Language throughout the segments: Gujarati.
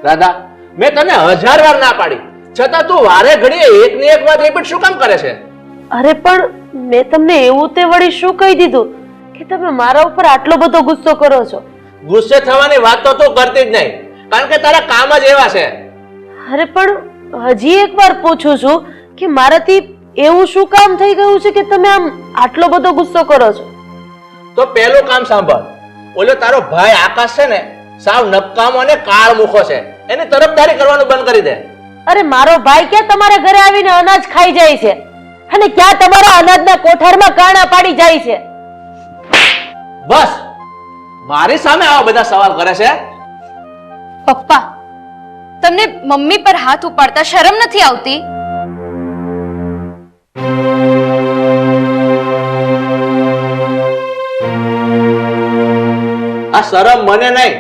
રાધા, મેં તને 1000 વાર ના પાડી, છતાં તું વારે ઘડીએ એકની એક વાત રિપીટ શું કામ કરે છે? અરે પણ મેં તમને એવું તે વળી શું કહી દીધું કે તમે મારા ઉપર આટલો બધો ગુસ્સો કરો છો? ગુસ્સે થવાની વાત તો તું કરતી જ નહીં, કારણ કે તારા કામ જ એવા છે. અરે પણ હજી એકવાર પૂછું છું કે મારાથી એવું શું કામ થઈ ગયું છે કે તમે આમ આટલો બધો ગુસ્સો કરો છો? તો પહેલું કામ સાંભળ. ઓલો તારો ભાઈ આકાશ છે ને, સાવ નકામો અને કાળ મુખો છે. એની તરફદારી કરવાનું બંધ કરી દે. અરે મારો ભાઈ ક્યાં તમારા ઘરે આવીને અનાજ ખાઈ જાય છે અને ક્યાં તમારા અનાજના કોઠારમાં કાણા પાડી જાય છે? બસ, મારી સામે આવા બધા સવાલ કરે છે. પપ્પા, તમને મમ્મી પર હાથ ઉપાડતા શરમ નથી આવતી? આ શરમ મને નહીં,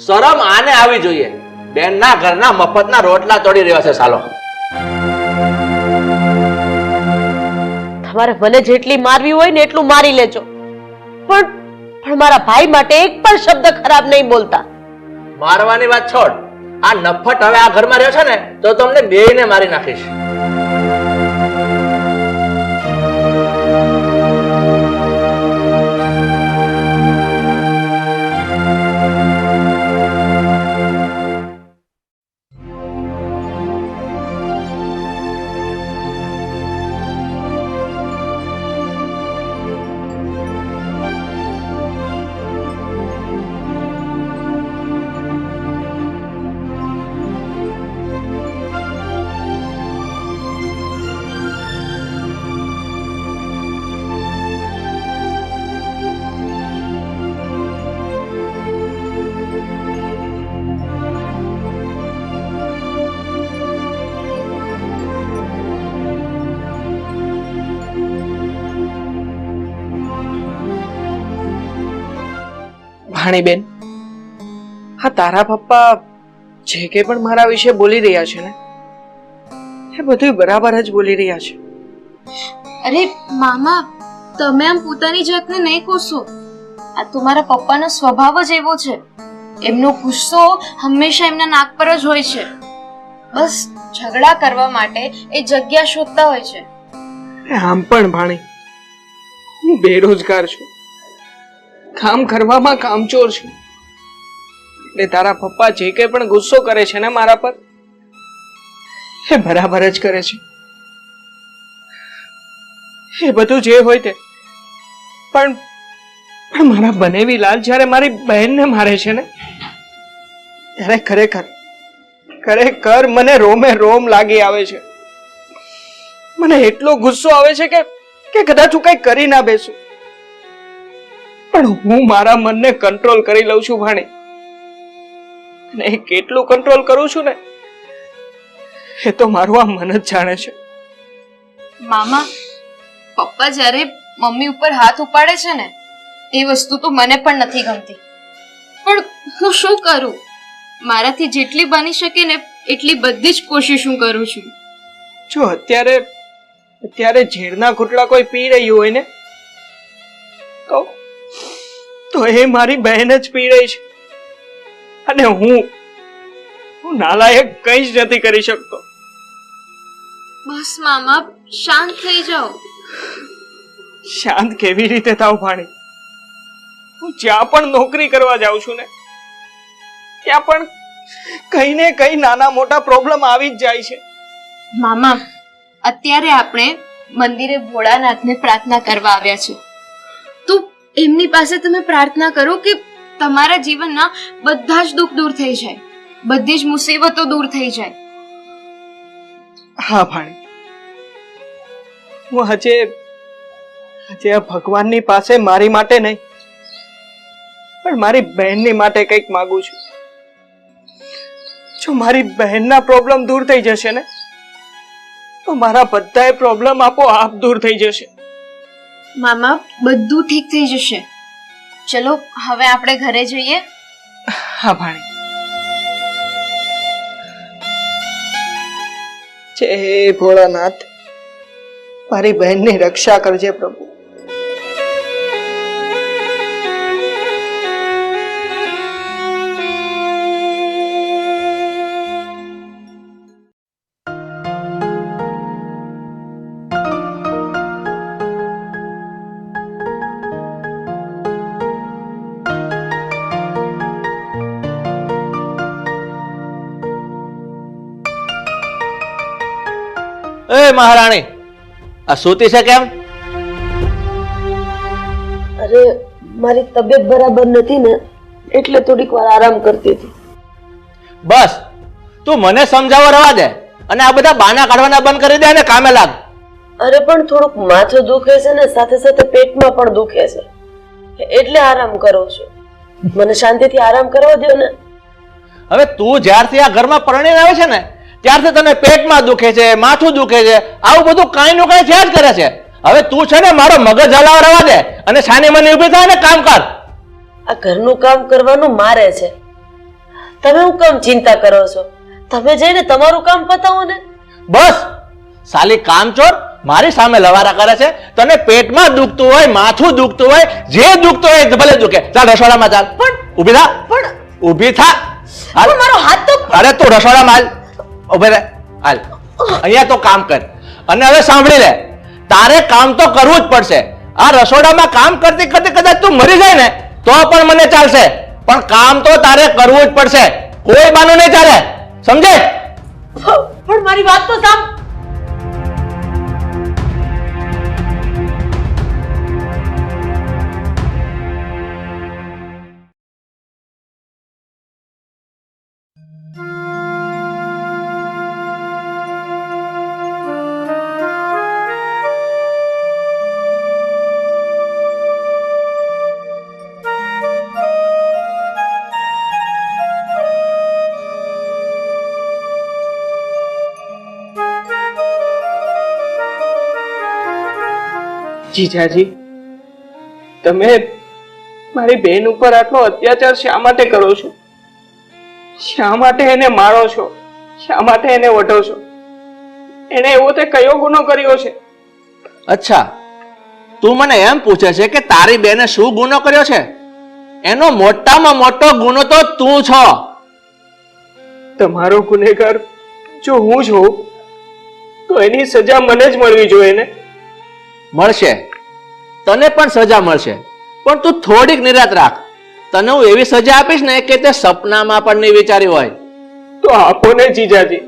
શરમ આને આવી જોઈએ. બેનના ઘરના મફતના રોટલા તોડી રહ્યો છે સાલો. તમારે મને જેટલી મારવી હોય ને એટલું મારી લેજો, પણ મારા ભાઈ માટે એક પણ શબ્દ ખરાબ નહીં બોલતા. મારવાની વાત છોડ. આ નફટ હવે આ ઘરમાં રહ્યો છે ને, તો તમને બેયને મારી નાખીશ. ભાણીબેન, હા, તારા પપ્પા જે કે પણ મારા વિશે બોલી રહ્યા છે ને, એ બધું બરાબર જ બોલી રહ્યા છે. અરે મામા, તમે આમ પોતાની જાતને નહીં કોસો. આ તમારા પપ્પાનો સ્વભાવ જ એવો છે. એમનો ગુસ્સો હંમેશા એમના નાક પર જ હોય છે. બસ ઝઘડા કરવા માટે એ જગ્યા શોધતા હોય છે. આમ પણ ભાણી, હું બેરોજગાર છું, કામ કરવામાં કામચોર છું. એટલે તારા પપ્પા જે કે પણ ગુસ્સો કરે છે ને મારા પર, એ બરાબર જ કરે છે. એ બધું જે હોય તે, પણ મારા બનેવી લાલ જ્યારે મારી બહેનને મારે છે ને, ત્યારે ખરેખર મને રોમે રોમ લાગી આવે છે. મને એટલો ગુસ્સો આવે છે કે કદાચ હું કઈ કરી ના બેસું, પણ હું મારા મનને કંટ્રોલ કરી લઉં છું ભાણી. અને કેટલું કંટ્રોલ કરું છું ને, એ તો મારું આ મન જ જાણે છે. મામા, પપ્પા જ્યારે મમ્મી ઉપર હાથ ઉપાડે છે ને, એ વસ્તુ તો મને પણ નથી ગમતી. પણ હું શું કરું? મારાથી જેટલી બની શકે ને એટલી બધી જ કોશિશ હું કરું છું. જો અત્યારે ઝેરના ઘૂંટડા કોઈ પી રહ્યું હોય ને, તો એ મારી બહેન જ પી રહી છે. અને હું નાલાયક કંઈ જ નથી કરી શકતો. બસ મામા, શાંત થઈ જાઓ. શાંત કેવી રીતે થાવ ભાણી? હું જ્યાં પણ નોકરી કરવા જાઉં છું ને, ત્યાં પણ કઈ ને કઈ નાના મોટા પ્રોબ્લેમ આવી જ જાય છે. મામા, અત્યારે આપણે મંદિરે ભોળાનાથને પ્રાર્થના કરવા આવ્યા છે. તો એમની પાસે તમે પ્રાર્થના કરો કે તમારા જીવનના બધા જ દુઃખ દૂર થઈ જાય, બધી જ મુસીબતો દૂર થઈ જાય. હા ભાણી, હું હજે આ ભગવાનની પાસે મારી માટે નહીં, પણ મારી બહેનની માટે કંઈક માંગુ છું. જો મારી બહેનના પ્રોબ્લેમ દૂર થઈ જશે ને, તો મારા બધાય પ્રોબ્લેમ આપોઆપ દૂર થઈ જશે. મામા, બધું ઠીક થઈ જશે. ચલો હવે આપણે ઘરે જઈએ. હા ભાણી. જય ભોળાનાથ, મારી બહેનની રક્ષા કરજે પ્રભુ. હોય મહારાણી. આ સૂતી છે કેમ? અરે મારી તબિયત બરાબર નથી ને એટલે થોડીક વાર આરામ કરતી હતી. બસ તું મને સમજાવવા રવા દે અને આ બધા બાના કાઢવાના બંધ કરી દે અને કામે લાગ. અરે પણ થોડુંક માથું દુખે છે ને સાથે સાથે પેટમાં પણ દુખે છે એટલે આરામ કરું છું. મને શાંતિથી આરામ કરવા દો ને. હવે તું જ્યારથી આ ઘરમાં પરણીને આવે છે ને ત્યારથી તને પેટમાં દુખે છે, માથું દુખે છે, આવું બધું કાંઈ નું કાંઈ થયા જ કરે છે. હવે તું છે ને મારો મગજ હલાવવા રવા દે અને સાની મને ઊભી થાય ને કામ કર. આ ઘરનું કામ કરવાનું મારે છે. તમે હું કામ ચિંતા કરો છો? તમે જઈને તમારું કામ પતાવો ને. બસ સાલી કામચોર મારી સામે લવારા કરે છે. તને પેટમાં દુખતું હોય, માથું દુખતું હોય, જે દુખતું હોય ભલે દુખે. ચાલ રસોડામાં ચાલ. પણ ઊભી થા, પણ ઊભી થા. હાલ. પણ મારો હાથ તો અરે તું રસોડામાં હાલ, ઊભી રહે, હાલ. અહીંયા તો કામ કર. અને હવે સાંભળી લે, તારે કામ તો કરવું જ પડશે. આ રસોડામાં કામ કરતી કરતી કદાચ તું મરી જાય ને તો પણ મને ચાલશે, પણ કામ તો તારે કરવું જ પડશે. કોઈ બાનું નહીં ચાલે, સમજે? પણ મારી વાત તો સાંભળ. જીજાજી, તમે મારી બેન ઉપર આટલો અત્યાચાર શા માટે કરો છો? શા માટે એને મારો છો? શા માટે એને વઢો છો? એને એવો તે કયો ગુનો કર્યો છે? અચ્છા, તું મને એમ પૂછે છે કે તારી બેને શું ગુનો કર્યો છે? એનો મોટામાં મોટો ગુનો તો તું છો. તમારો ગુનેગાર જો હું છું તો એની સજા મને જ મળવી જોઈએ ને. મળશે, તને પણ સજા મળશે, પણ તું થોડીક નિરાત રાખ. તને હું એવી સજા આપીશ ને કે તે સપનામાં પણ નહીં વિચારી હોય. તો આપો ને જીજાજી,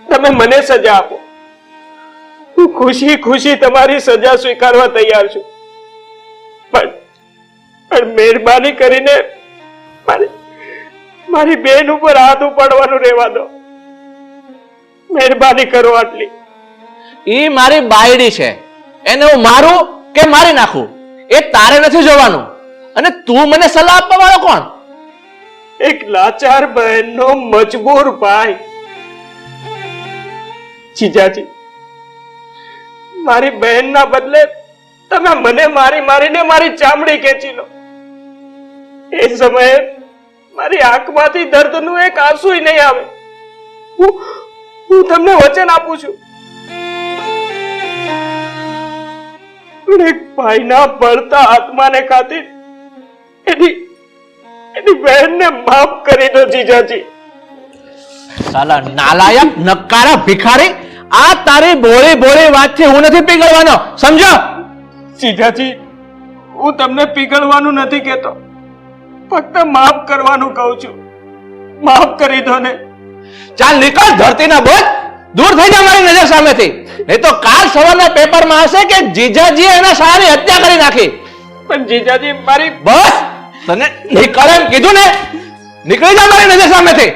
તમે મને સજા આપો. હું ખુશી ખુશી તમારી સજા સ્વીકારવા તૈયાર છું, પણ મહેરબાની કરીને મારી બેન ઉપર હાથ ઉપાડવાનું રહેવા દો. મહેરબાની કરો આટલી. ઈ મારી બાયડી છે, એને હું મારું કે મારી નાખું એ તારે નથી જોવાનું. અને તું મને સલાહ આપવા વાળો કોણ? એક લાચાર બહેનનો મજબૂર ભાઈ. જીજાજી, મારી બહેનના બદલે તમે મને મારીને મારી ચામડી ખેંચી લો. એ સમયે મારી આંખમાંથી દર્દનું એક આંસુ નહીં આવે. હું તમને વચન આપું છું, એક ભાઈના બળતા આત્માને ખાतिर એની બહેનને માફ કરી દો જીજાજી. સાલા નાલાયક નકારા ભિખારી, આ તારી બોળી બોળી વાતથી હું નથી પીગળવાનો, સમજો? જીજાજી, હું તમને પીગળવાનું નથી કહેતો, ફક્ત માફ કરવાનું કહું છું. માફ કરી દો ને. ચાલ નીકળ ધરતીના બોજ, દૂર થઈ જા મારી નજર સામેથી. નહીં તો કાલ સવારના પેપરમાં હશે કે જીજાજીએ એના સારાની હત્યા કરી નાખી. પણ જીજાજી, મારી બસ તને નીકળ એમ કીધું ને, નીકળી જા મારી નજર સામેથી.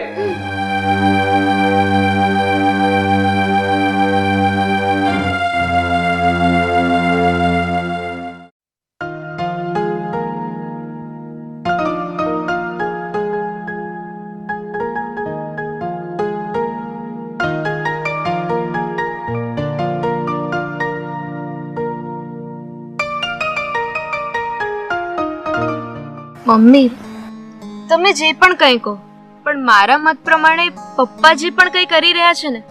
મમ્મી, તમે જે પણ કંઈ કહો, પણ મારા મત પ્રમાણે પપ્પા જે પણ કંઈ કરી રહ્યા છે ને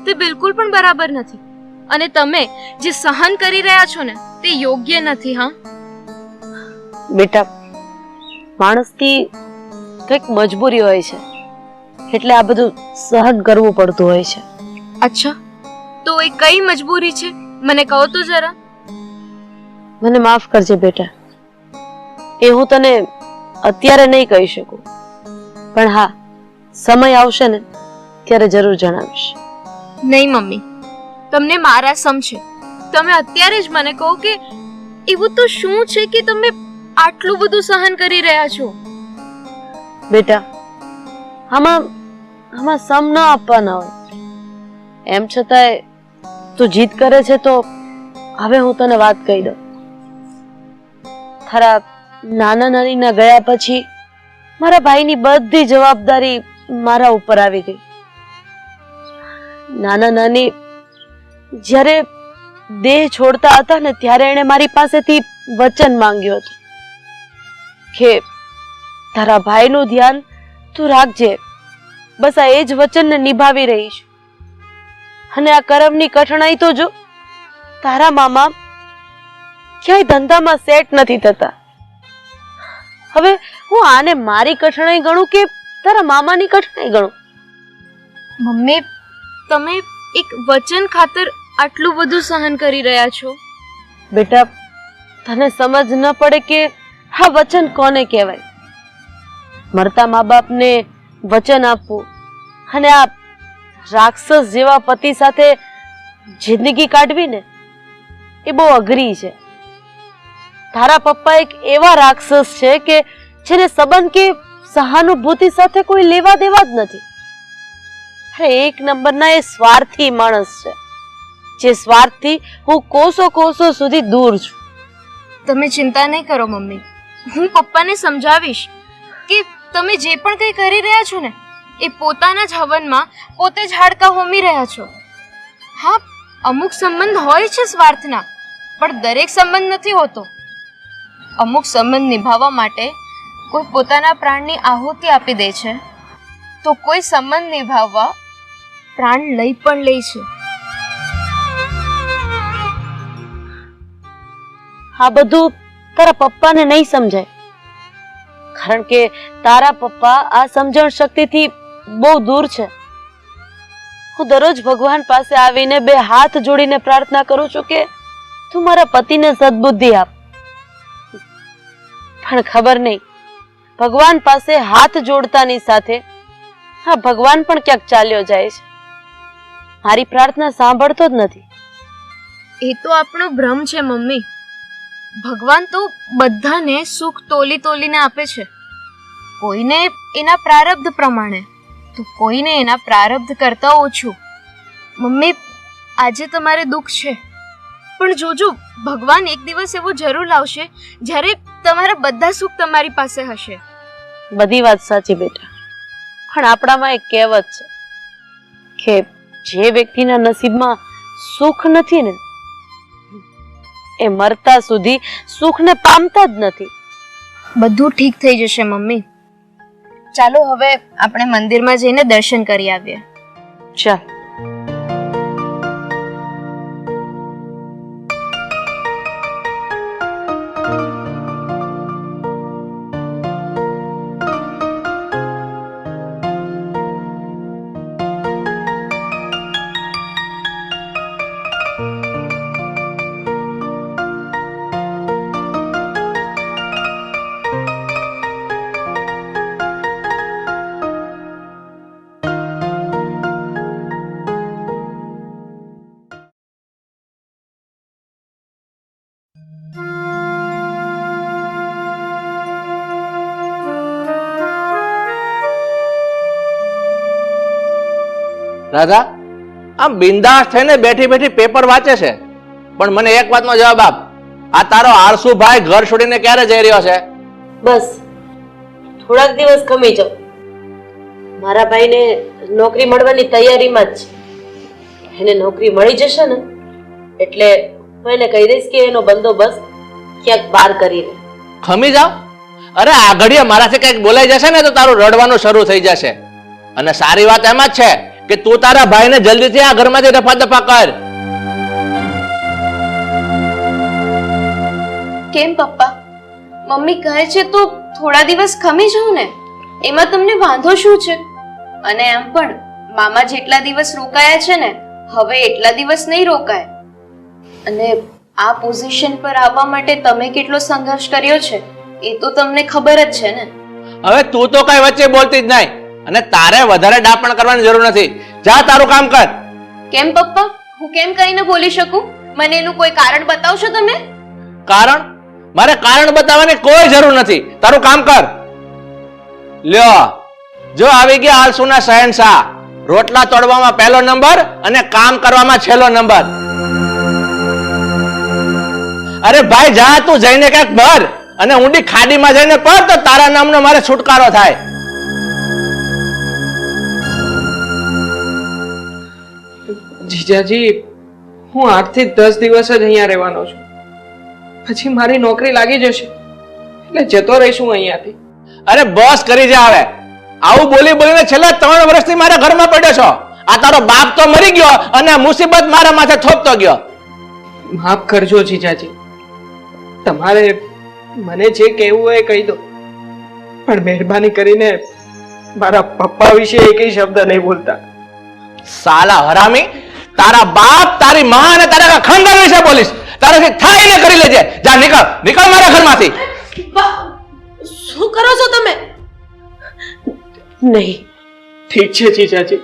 તે બિલકુલ પણ બરાબર નથી. અને તમે જે સહન કરી રહ્યા છો ને તે યોગ્ય નથી. હા બેટા, માણસની કંઈક મજબૂરી હોય છે એટલે આ બધું સહન કરવું પડતું હોય છે. અચ્છા, તો એ કઈ મજબૂરી છે મને કહો તો જરા. મને માફ કરજે બેટા, એ હું તને અત્યારે નહીં કહી શકું, પણ હા સમય આવશે ને ત્યારે જરૂર જણાવીશ. નહીં મમ્મી, તમને મારા સમ છે. તમે અત્યારે જ મને કહો કે એવું તો શું છે કે તમે આટલું બધું સહન કરી રહ્યા છો? બેટા, આમાં સમ ન આપવાના હોય. એમ છતાંય તું જીદ કરે છે તો હવે હું તને વાત કહી દઉં. તારા નાના નાનીના ગયા પછી મારા ભાઈની બધી જવાબદારી મારા ઉપર આવી ગઈ. નાના નાની જ્યારે દેહ છોડતા હતા ને ત્યારે એણે મારી પાસેથી વચન માંગ્યું હતું કે તારા ભાઈનું ધ્યાન તું રાખજે. બસ આ એ જ વચનને નિભાવી રહી છું. અને આ કરમની કઠણાઈ તો જો, તારા મામા ક્યાંય ધંધામાં સેટ નથી થતા. હવે હું આને મારી કઠણાઈ ગણું કે તારા મામાની કઠણાઈ ગણું? મમ્મી, તમે એક વચન ખાતર આટલું બધું સહન કરી રહ્યા છો? બેટા, તને સમજ ન પડે કે આ વચન કોને કહેવાય? મરતા મા બાપને વચન આપવું અને આ રાક્ષસ જેવા પતિ સાથે જિંદગી કાઢવી ને એ બહુ અઘરી છે. તારા પપ્પા એક એવા રાક્ષસ છે કે જેને સંબંધ કે સહાનુભૂતિ સાથે કોઈ લેવા દેવા જ નથી. અરે એક નંબરના એ સ્વાર્થી માણસ છે, જે સ્વાર્થથી હું કોસો કોસો સુધી દૂર છું. તમે ચિંતા નહીં કરો મમ્મી, હું પપ્પાને સમજાવીશ કે તમે જે પણ કંઈ કરી રહ્યા છો ને એ પોતાના જ હવનમાં પોતે જ હાડકા હોમી રહ્યા છો. હા, અમુક સંબંધ હોય છે સ્વાર્થના, પણ દરેક સંબંધ નથી હોતો. અમુક સંબંધ નિભાવવા માટે કોઈ પોતાના પ્રાણની આહુતિ આપી દે છે, તો કોઈ સંબંધ નિભાવવા પ્રાણ લઈ પણ લે છે. આ બધું તારા પપ્પાને નહીં સમજાય, કારણ કે તારા પપ્પા આ સમજણ શક્તિથી બહુ દૂર છે. હું દરરોજ ભગવાન પાસે આવીને બે હાથ જોડીને પ્રાર્થના કરું છું કે તું મારા પતિને સદબુદ્ધિ આપ. પણ ખબર નહીં, ભગવાન પાસે હાથ જોડતાની સાથે હા ભગવાન પણ ક્યાંક ચાલ્યો જાય છે. મારી પ્રાર્થના સાંભળતો જ નથી. એ તો આપણો ભ્રમ છે મમ્મી. ભગવાન તો બધાને સુખ તોલી તોલીને આપે છે, કોઈને એના પ્રારબ્ધ પ્રમાણે, તો કોઈને એના પ્રારબ્ધ કરતા ઓછું. મમ્મી, આજે તમારે દુઃખ છે, પણ જોજો ભગવાન એક દિવસ એવો જરૂર લાવશે જ્યારે તમારા બધા સુખ તમારી પાસે હશે. બધી વાત સાચી બેટા, પણ આપણામાં એક કહેવત છે કે જે વ્યક્તિના નસીબમાં સુખ નથી ને એ મરતા સુધી સુખને પામતા જ નથી. બધું ઠીક થઈ જશે મમ્મી. ચાલો હવે આપણે મંદિરમાં જઈને દર્શન કરી આવીએ. ચાલ. રાધા આમ બિંદાસ થઈને બેઠી બેઠી પેપર વાંચે છે, પણ મને એક વાતનો જવાબ આપ, આ તારો આળસુ ભાઈ ઘર છોડીને ક્યારે જઈ રહ્યો છે? બસ થોડાક દિવસ ખમી જાઓ. મારા ભાઈને નોકરી મળવાની તૈયારીમાં જ છે. એને નોકરી મળી જશે ને એટલે હું એને કહી દઈશ કે એનો બંદોબસ્ત ક્યાંક બહાર કરી લે. ખમી જાવ? અરે આ ઘડીએ મારાથી કંઈક બોલાઈ જશે ને તો તારું રડવાનું શરૂ થઈ જશે. અને સારી વાત એમ જ છે કે તું તારા ભાઈને જલ્દીથી આ ઘરમાંથી રફા દફા કર. કેમ પપ્પા? મમ્મી કહે છે તો થોડા દિવસ ખમી જાઉં ને, એમાં તમને વાંધો શું છે? અને એમ પણ મામા જેટલા દિવસ રોકાયા છે ને હવે એટલા દિવસ નહીં રોકાય. અને આ પોઝિશન પર આવવા માટે તમે કેટલો સંઘર્ષ કર્યો છે એ તો તમને ખબર જ છે ને. હવે તું તો કઈ વચ્ચે બોલતી જ નહીં, અને તારે વધારે ડાપણ કરવાની જરૂર નથી. જા તારું કામ કર. કેમ પપ્પા? હું કેમ કઈ ન બોલી શકું? મને એનું કોઈ કારણ બતાવશો તમે? કારણ? મારે કારણ બતાવવાની કોઈ જરૂર નથી. તારું કામ કર. લ્યો, જો આવી ગયા આળસુના શહેનશાહ. રોટલા તોડવામાં પહેલો નંબર અને કામ કરવામાં છેલ્લો નંબર. અરે ભાઈ, જા તું જઈને ક્યાંક ભર અને ઊંડી ખાડીમાં જઈને પડ તો તારા નામનો મારે છુટકારો થાય. જીજાજી, હું 8 થી 10 દિવસ જ અહીંયા રહેવાનો છું. પછી મારી નોકરી લાગી જશે એટલે જતો રહીશું અહીંયાથી. અરે બસ કરી જા હવે. આવું બોલી બોલીને છેલ્લા 3 વર્ષથી મારા ઘરમાં પડ્યો છો. આ તારો બાપ તો મરી ગયો અને આ મુસીબત મારા માથે થોપતો ગયો. માફ કરજો જીજાજી, તમારે મને જે કહેવું હોય એ કહી દો, પણ મહેરબાની કરીને મારા પપ્પા વિશે એકેય શબ્દ નહીં બોલતા. સાલા હરામી, તારા બાપ, તારી માં અને તારા ખાનદાન વિશે બોલીશ. તારાથી થાય ને કરી લેજે. જા, નીકળ નીકળ મારા ઘરમાંથી. શું કરો છો તમે? નહીં. ઠીક છે જીજાજી,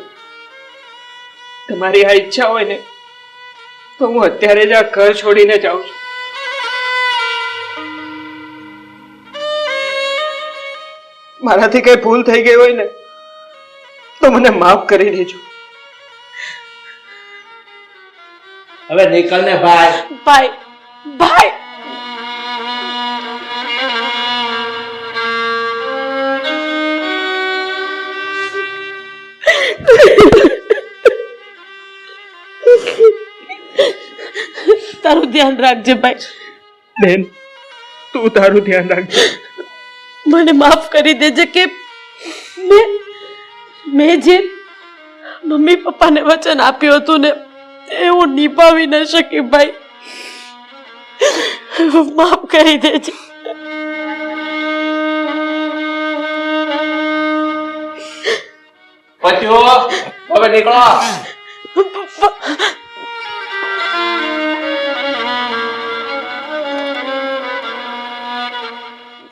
તમારી આ ઈચ્છા હોય ને તો હું અત્યારે જ આ ઘર છોડીને જાઉં છું. મારાથી કઈ ભૂલ થઈ ગઈ હોય ને તો મને માફ કરી દેજો. હવે નીકળ ને ભાઈ. ભાઈ, ભાઈ, તારું ધ્યાન રાખજે ભાઈ. બેન, તું તારું ધ્યાન રાખજે. મને માફ કરી દેજે કે મેં જે મમ્મી પપ્પાને વચન આપ્યું હતું ને એ હું નિભાવી ન શકી ભાઈ. માફ કરી દેજે. પત્યો, હવે નીકળો.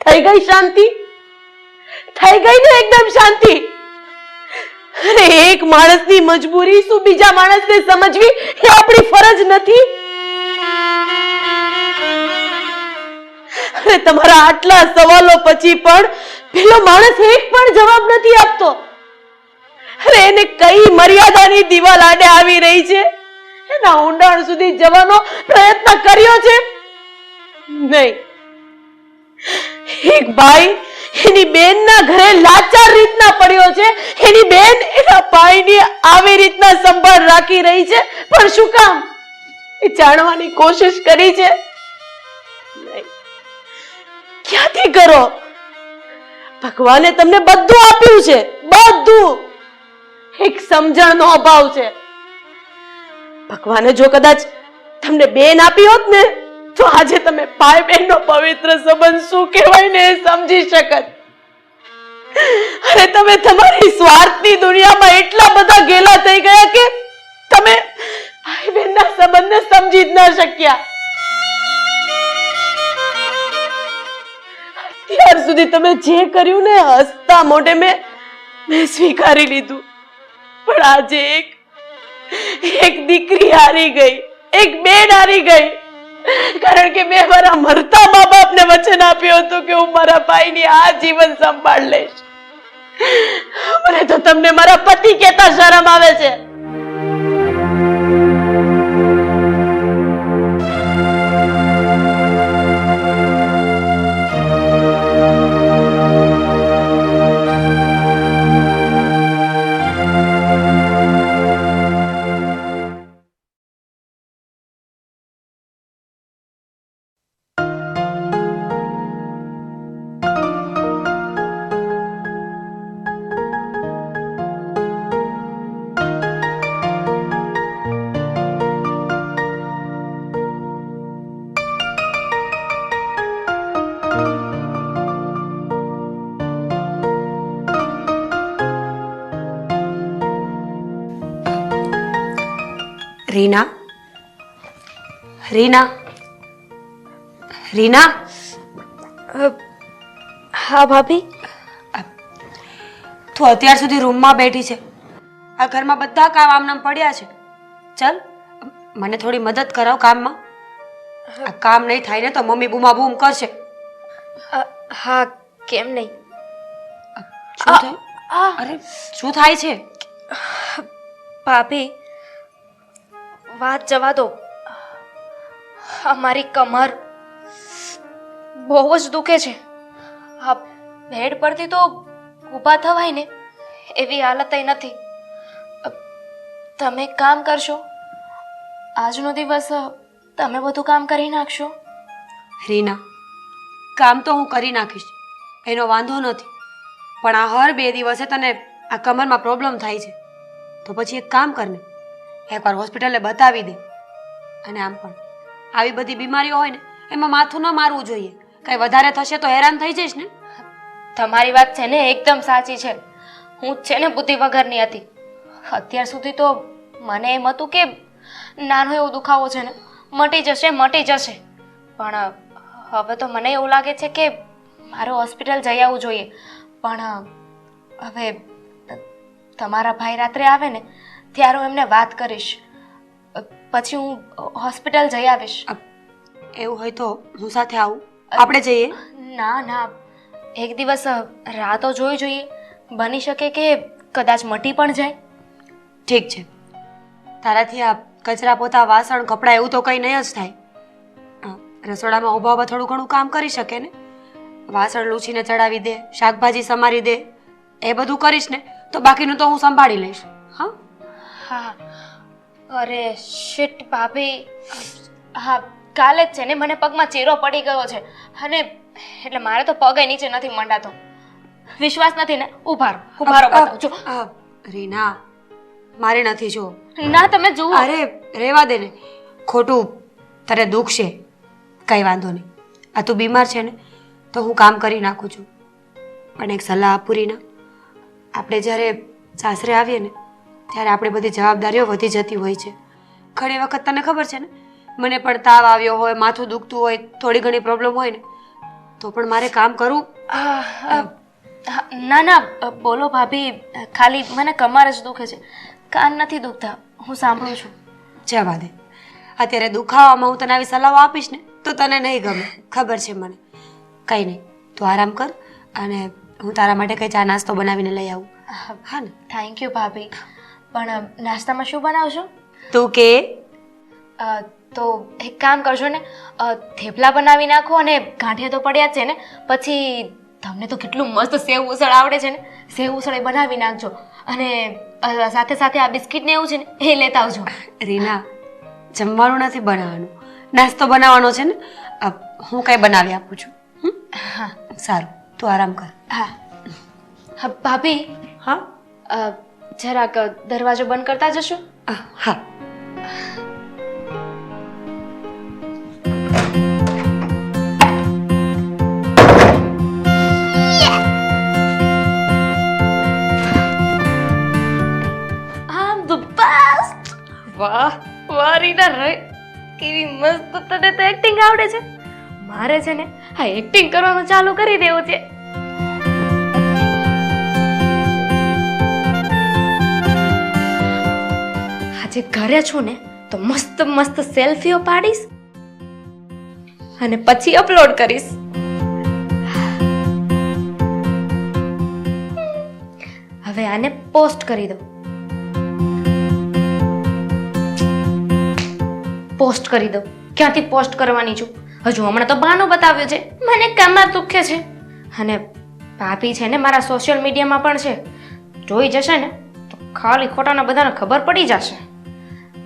થઈ ગઈ શાંતિ? થઈ ગઈ ને એકદમ શાંતિ? અરે એક માણસની મજબૂરી શું બીજા માણસને સમજવી એ આપણી ફરજ નથી? અરે તમારા આટલા સવાલો પછી પણ પેલો માણસ એક પણ જવાબ નથી આપતો. અરે એને કઈ મર્યાદાની દિવાલ આડે આવી રહી છે? એના ઊંડાણ સુધી જવાનો પ્રયત્ન કર્યો છે? નહીં. એક ભાઈ એની બેનના ઘરે લાચાર રીતના પડ્યો છે. એની બેન એના ભાઈની આવી રીતના સંભાળ રાખી રહી છે, પણ શું કામ? એ જાણવાની કોશિશ કરી છે? નહીં. ક્યાંથી કરો? ભગવાને તમને બધું આપ્યું છે, બધું. એક સમજણનો અભાવ છે. ભગવાને જો કદાચ તમને બેન આપી હોત ને તો આજે તમે ભાઈ બહેનનો પવિત્ર સંબંધ શું કહેવાય ને એ સમજી શકત. અરે તમે તમારી સ્વાર્થની દુનિયામાં એટલા બધા ગેલા થઈ ગયા કે તમે ભાઈ બહેનના સંબંધને સમજી જ ન શક્યા. અત્યાર સુધી તમે જે કર્યું ને હસતા મોઢે મેં સ્વીકારી લીધું, પણ આજે એક દીકરી હારી ગઈ, એક બેન હારી ગઈ. કારણ કે મેં મારા મરતા મા બાપને વચન આપ્યું હતું કે હું મારા ભાઈની આ જીવન સંભાળ લઈશ. મને તો તમને મારા પતિ કહેતા શરમ આવે છે. રીના, રીના, રીના. હા ભાભી. તું અત્યાર સુધી રૂમમાં બેઠી છે, આ ઘરમાં બધા કામ આમનામ પડ્યા છે. ચલ મને થોડી મદદ કરાવ કામમાં. આ કામ નહીં થાય ને તો મમ્મી બૂમા બૂમ કરશે. હા, કેમ નહીં? શું થયું? અરે શું થાય છે? ભાભી, વાત જવા દો. અમારી કમર બહુ જ દુખે છે. આ બેડ પરથી તો ઊભા થવાય ને એવી હાલત નથી. તમે એક કામ કરશો, આજનો દિવસ તમે બધું કામ કરી નાખશો. રીના, કામ તો હું કરી નાખીશ, એનો વાંધો નથી. પણ આ હર 2 દિવસે તને આ કમરમાં પ્રોબ્લેમ થાય છે તો પછી એક કામ કર ને, એકવાર હોસ્પિટલે બતાવી દે. અને આમ પણ આવી બધી બીમારીઓ હોય ને એમાં માથું ન મારવું જોઈએ. કંઈ વધારે થશે તો હેરાન થઈ જઈશ ને. તમારી વાત છે ને એકદમ સાચી છે. હું જ છે ને બુદ્ધિ વગરની હતી. અત્યાર સુધી તો મને એમ હતું કે નાનો એવો દુખાવો છે ને મટી જશે. પણ હવે તો મને એવું લાગે છે કે મારે હોસ્પિટલ જઈ આવવું જોઈએ. પણ હવે તમારા ભાઈ રાત્રે આવે ને ત્યારે હું એમને વાત કરીશ, પછી હું હોસ્પિટલ જઈ આવીશ. એવું હોય તો હું સાથે આવું, આપણે જઈએ. ના, એક દિવસ રાહ તો જોઈ જોઈએ. બની શકે કે કદાચ મટી પણ જાય. ઠીક છે, તારાથી આ કચરા પોતા વાસણ કપડાં એવું તો કંઈ નહીં જ થાય. રસોડામાં ઊભા ઊભા થોડું ઘણું કામ કરી શકે ને. વાસણ લૂછીને ચડાવી દે, શાકભાજી સમારી દે, એ બધું કરીશ ને તો બાકીનું તો હું સંભાળી લઈશ. હા. અરે શિટ ભાભી, હા કાલે જ છે ને મને પગમાં ચીરો પડી ગયો છે અને એટલે મારે તો પગે નીચે નથી મંડાતો. વિશ્વાસ નથી ને? ઉભારો બતાવજો. રીના, મારે નથી જો. ના તમે જુઓ. અરે રેવા દે ને, ખોટું તારે દુખશે. કંઈ વાંધો નહીં, આ તું બીમાર છે ને તો હું કામ કરી નાખું છું. પણ એક સલાહ આપું રીના, આપણે જ્યારે સાસરે આવીએ ને ત્યારે આપણી બધી જવાબદારીઓ વધી જતી હોય છે. ઘણી વખત તને ખબર છે ને, મને પણ તાવ આવ્યો હોય, માથું દુખતું હોય, થોડી ઘણી પ્રોબ્લેમ હોય ને તો પણ મારે કામ કરવું. ના બોલો ભાભી, ખાલી મને કમર જ દુખે છે, કાન નથી દુખતા. હું સાંભળું છું. જવા દે. અત્યારે દુખાવામાં હું તને આવી સલાહો આપીશ ને તો તને નહીં ગમે, ખબર છે મને. કંઈ નહીં, તું આરામ કર અને હું તારા માટે કંઈ ચા નાસ્તો બનાવીને લઈ આવું. હા ને? થેન્ક યુ ભાભી. પણ નાસ્તામાં શું બનાવશો? તું કે તો એક કામ કરજો ને, થેપલા બનાવી નાખો અને ગાંઠિયા તો પડ્યા જ છે ને, પછી તમને તો કેટલું મસ્ત સેવ ઉસળ આવડે છે ને, સેવ ઉસળ એ બનાવી નાખજો. અને સાથે સાથે આ બિસ્કિટ ને એવું છે ને એ લેતા આવજો. રીના, જમવાનું નથી બનાવવાનું, નાસ્તો બનાવવાનો છે ને. હું કંઈ બનાવી આપું છું. હા સારું, તું આરામ કર. હા ભાભી. હા, જરાક દરવાજો બંધ કરતા જશો. હા. વાહ રીના રે, કેવી મસ્ત તને તો એક્ટિંગ આવડે છે. મારે છે ને આ એક્ટિંગ કરવાનું ચાલુ કરી દેવું છે. આજે ઘરે છું ને તો મસ્ત મસ્ત સેલ્ફીઓ પાડીશ અને પછી અપલોડ કરીશ. હવે આને પોસ્ટ કરી દો. પોસ્ટ કરી દો. ક્યાંથી પોસ્ટ કરવાની છું? હજુ હમણાં તો બહાનો બતાવ્યો છે, મને કમર દુખે છે. અને ભાભી છે ને મારા સોશિયલ મીડિયામાં પણ છે, જોઈ જશે ને તો ખાલી ખોટાના બધાને ખબર પડી જશે.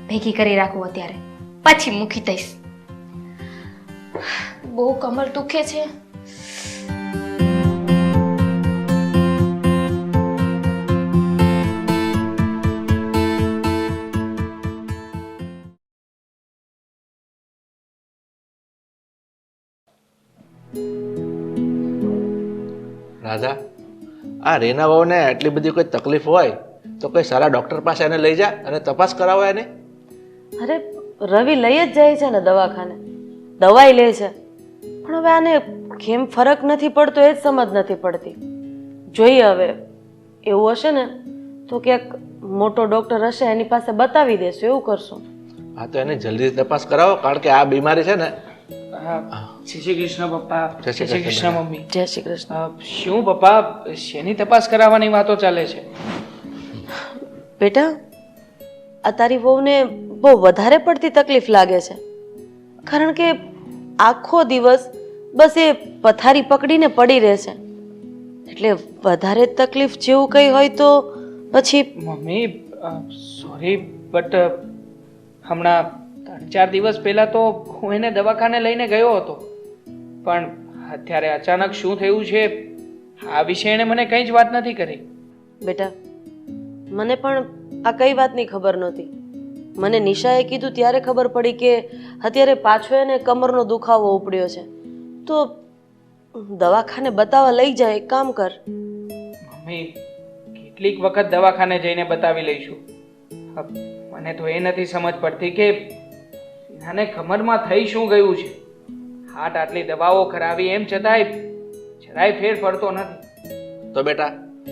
ભેગી કરી રાખું અત્યારે, પછી મૂકી દઈશ. બહુ કમર દુખે છે. રાધા, આ રેના વહુને આટલી બધી કોઈ તકલીફ હોય તો કોઈ સારા ડોક્ટર પાસે એને લઈ જા અને તપાસ કરાવો એને. અરે રવિ લઈ જ જાય છે ને દવાખાને, દવાઈ લે છે, પણ હવે આને કેમ ફરક નથી પડતો એ જ સમજ નથી પડતી. જોઈએ હવે એવું હશે ને તો ક્યાંક મોટો ડોક્ટર હશે એની પાસે બતાવી દેશું, એવું કરશું. હા તો એની જલ્દી તપાસ કરાવો કારણ કે આ બીમારી છે ને. હા, જય શ્રી કૃષ્ણ પપ્પા. જય શ્રી કૃષ્ણ મમ્મી. જય શ્રી કૃષ્ણ. શું પપ્પા, શેની તપાસ કરાવવાની વાતો ચાલે છે? બેટા, આ તારી વહુને બહુ વધારે પડતી તકલીફ લાગે છે, કારણ કે આખો દિવસ બસ એ પથારી પકડીને પડી રહે છે. એટલે વધારે તકલીફ જેવું કંઈ હોય તો પછી મમ્મી સોરી, બટ હમણાં 3-4 દિવસ પહેલા તો હું એને દવાખાને લઈને ગયો હતો, પણ અત્યારે અચાનક શું થયું છે આ વિશે એણે મને કંઈ જ વાત નથી કરી. બેટા, મને પણ આ કઈ વાતની ખબર નહોતી. મને નિશાએ કીધું ત્યારે ખબર પડી કે અત્યારે પાછો એને કમરનો દુખાવો ઉપડ્યો છે. તો દવાખાને બતાવવા લઈ જાય, એક કામ કર. મમ્મી, કેટલીક વખત દવાખાને જઈને બતાવી લઈશું. મને તો એ નથી સમજ પડતી કે આને કમરમાં થઈ શું ગયું છે. આટલી દવાઓ કરાવી એમ છતાંય જરાય ફેર પડતો નથી. તો બેટા,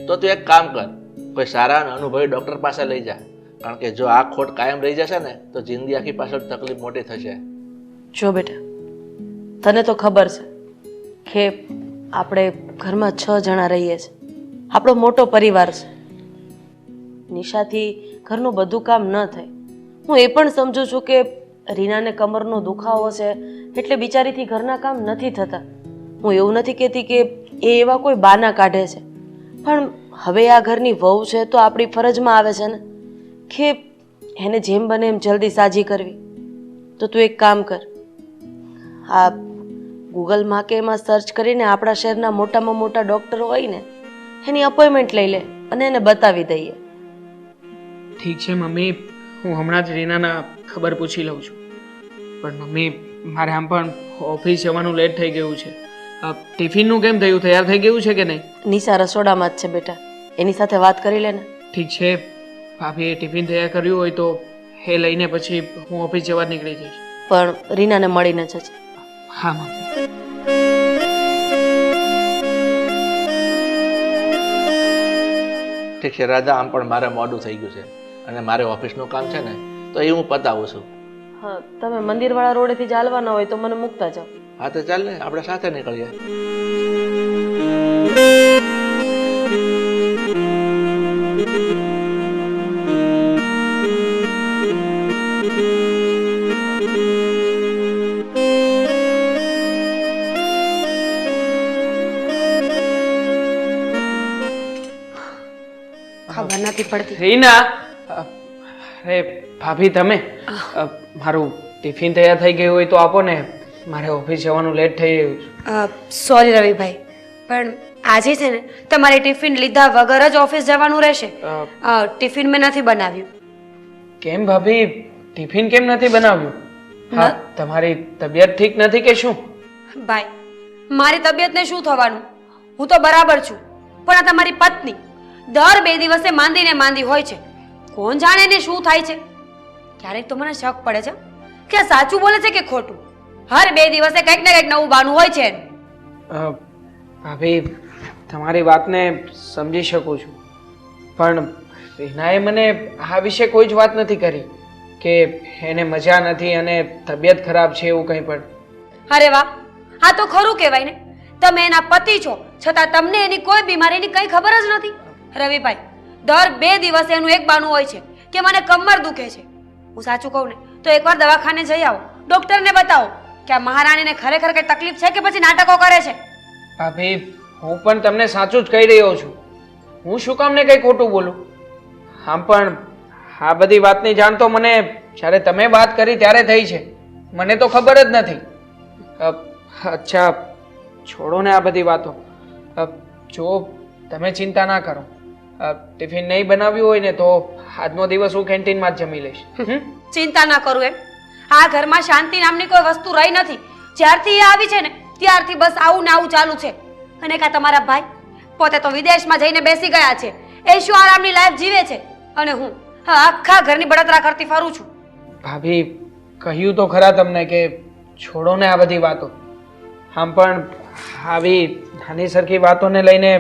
તો તું એક કામ કર, કોઈ સારા અને અનુભવી ડૉક્ટર પાસે લઈ જા, કારણ કે જો આ ખોટ કાયમ રહી જશે ને તો જિંદગી આખી પાછળ તકલીફ મોટી થશે. જો બેટા, તને તો ખબર છે કે આપણે ઘરમાં 6 જણા રહીએ છીએ, આપણો મોટો પરિવાર છે. નિશાથી ઘરનું બધું કામ ન થાય. હું એ પણ સમજુ છું કે રીનાને કમરનો દુખાવો છે એટલે બિચારીથી ઘરના કામ નથી થતા. હું એવું નથી કહેતી કે એ એવા કોઈ બહાના કાઢે છે, પણ હવે આ ઘરની વહુ છે તો આપણી ફરજમાં આવે છે ને કે એને જેમ બને એમ જલ્દી સાજી કરવી. તો તું એક કામ કર, આ ગૂગલમાં કે એમાં સર્ચ કરીને આપણા શહેરના મોટામાં મોટા ડૉક્ટર હોય ને એની અપોઇન્ટમેન્ટ લઈ લે અને એને બતાવી દઈએ. ઠીક છે મમ્મી, હું હમણાં જ રીનાના ખબર પૂછી લઉં છું. પણ મમ્મી, મારે આમ પણ ઓફિસ જવાનું લેટ થઈ ગયું છે. ટિફિનનું કેમ થયું, તૈયાર થઈ ગયું છે કે નહીં? નિશા રસોડામાં જ છે બેટા, એની સાથે વાત કરી લે ને. ઠીક છે ભાભીએ ટિફિન તૈયાર કર્યું હોય તો એ લઈને પછી હું ઓફિસ જવા નીકળી જઈશ. પણ રીનાને મળીને જજે. હા મમ્મી. ઠીક છે રાજા, આમ પણ મારે મોડું થઈ ગયું છે અને મારે ઓફિસનું કામ છે ને તો એ હું પતાવું છું. હા, તમે મંદિરવાળા રોડેથી ચાલવાના હોય તો મને મૂકતા જાઓ. હા તો ચાલ ને, આપણે સાથે નીકળીએ. ખબર નથી પડતી. રીના, અરે ભાભી તમે, મારું ટિફિન તૈયાર થઈ ગયું હોય તો આપો ને, મારે ઓફિસ જવાનું લેટ થઈ ગયું છે. સોરી રવિભાઈ, પણ આજે છે ને તમારે ટિફિન લીધા વગર જ ઓફિસ જવાનું રહેશે. ટિફિન મેં નથી બનાવ્યું. કેમ ભાભી, ટિફિન કેમ નથી બનાવ્યું? હા, તમારી તબિયત ઠીક નથી કે શું? ભાઈ, મારી તબિયતને શું થવાનું, હું તો બરાબર છું. પણ આ તમારી પત્ની દર 2 દિવસે માંદી ને માંદી હોય છે. કોણ જાણે એને શું થાય છે. ક્યારેક તો મને શક પડે છે કે આ સાચું બોલે છે કે ખોટું. હર 2 દિવસે કંઈક ને કંઈક નવું બાનું હોય છે. ભાભી, તમારી વાતને સમજી શકું છું, પણ રીનાએ મને આ વિશે કોઈ જ વાત નથી કરી કે એને મજા નથી અને તબિયત ખરાબ છે એવું કંઈ પણ. અરે વાહ, આ તો ખરું કહેવાય ને. તમે એના પતિ છો છતાં તમને એની કોઈ બીમારીની કંઈ ખબર જ નથી. રવિભાઈ, દર 2 દિવસે એનું એક બાનું હોય છે કે મને કમર દુખે છે. હું સાચું કહું ને તો એકવાર દવાખાને જઈ આવો, ડોક્ટરને બતાવો કે આ મહારાણીને ખરેખર કઈ તકલીફ છે કે પછી નાટકો કરે છે. ભાભી, હું પણ તમને સાચું જ કહી રહ્યો છું. હું શું કામ ને કંઈ ખોટું બોલું? આમ પણ આ બધી વાતની જાણ તો મને જ્યારે તમે વાત કરી ત્યારે થઈ છે, મને તો ખબર જ નથી. અચ્છા, છોડો ને આ બધી વાતો. જો તમે ચિંતા ના કરો, ટિફિન નહીં બનાવ્યું હોય ને તો આજનો દિવસ હું કેન્ટીનમાં જ જમી લઈશ. ચિંતા ના કરું એમ? આ ઘરમાં શાંતિ નામની કોઈ વસ્તુ રહી નથી. જ્યારથી એ આવી છે ને ત્યારથી બસ આવું ને આવું ચાલુ છે. અને કા તમારા ભાઈ પોતે તો વિદેશમાં જઈને બેસી ગયા છે, એશો આરામની લાઈફ જીવે છે, અને હું આખા ઘરની બળતરા કરતી ફરું છું. ભાભી, કહ્યું તો ખરા તમને કે છોડો ને આ બધી વાતો. આમ પણ આવી નાની સરખી વાતોને લઈને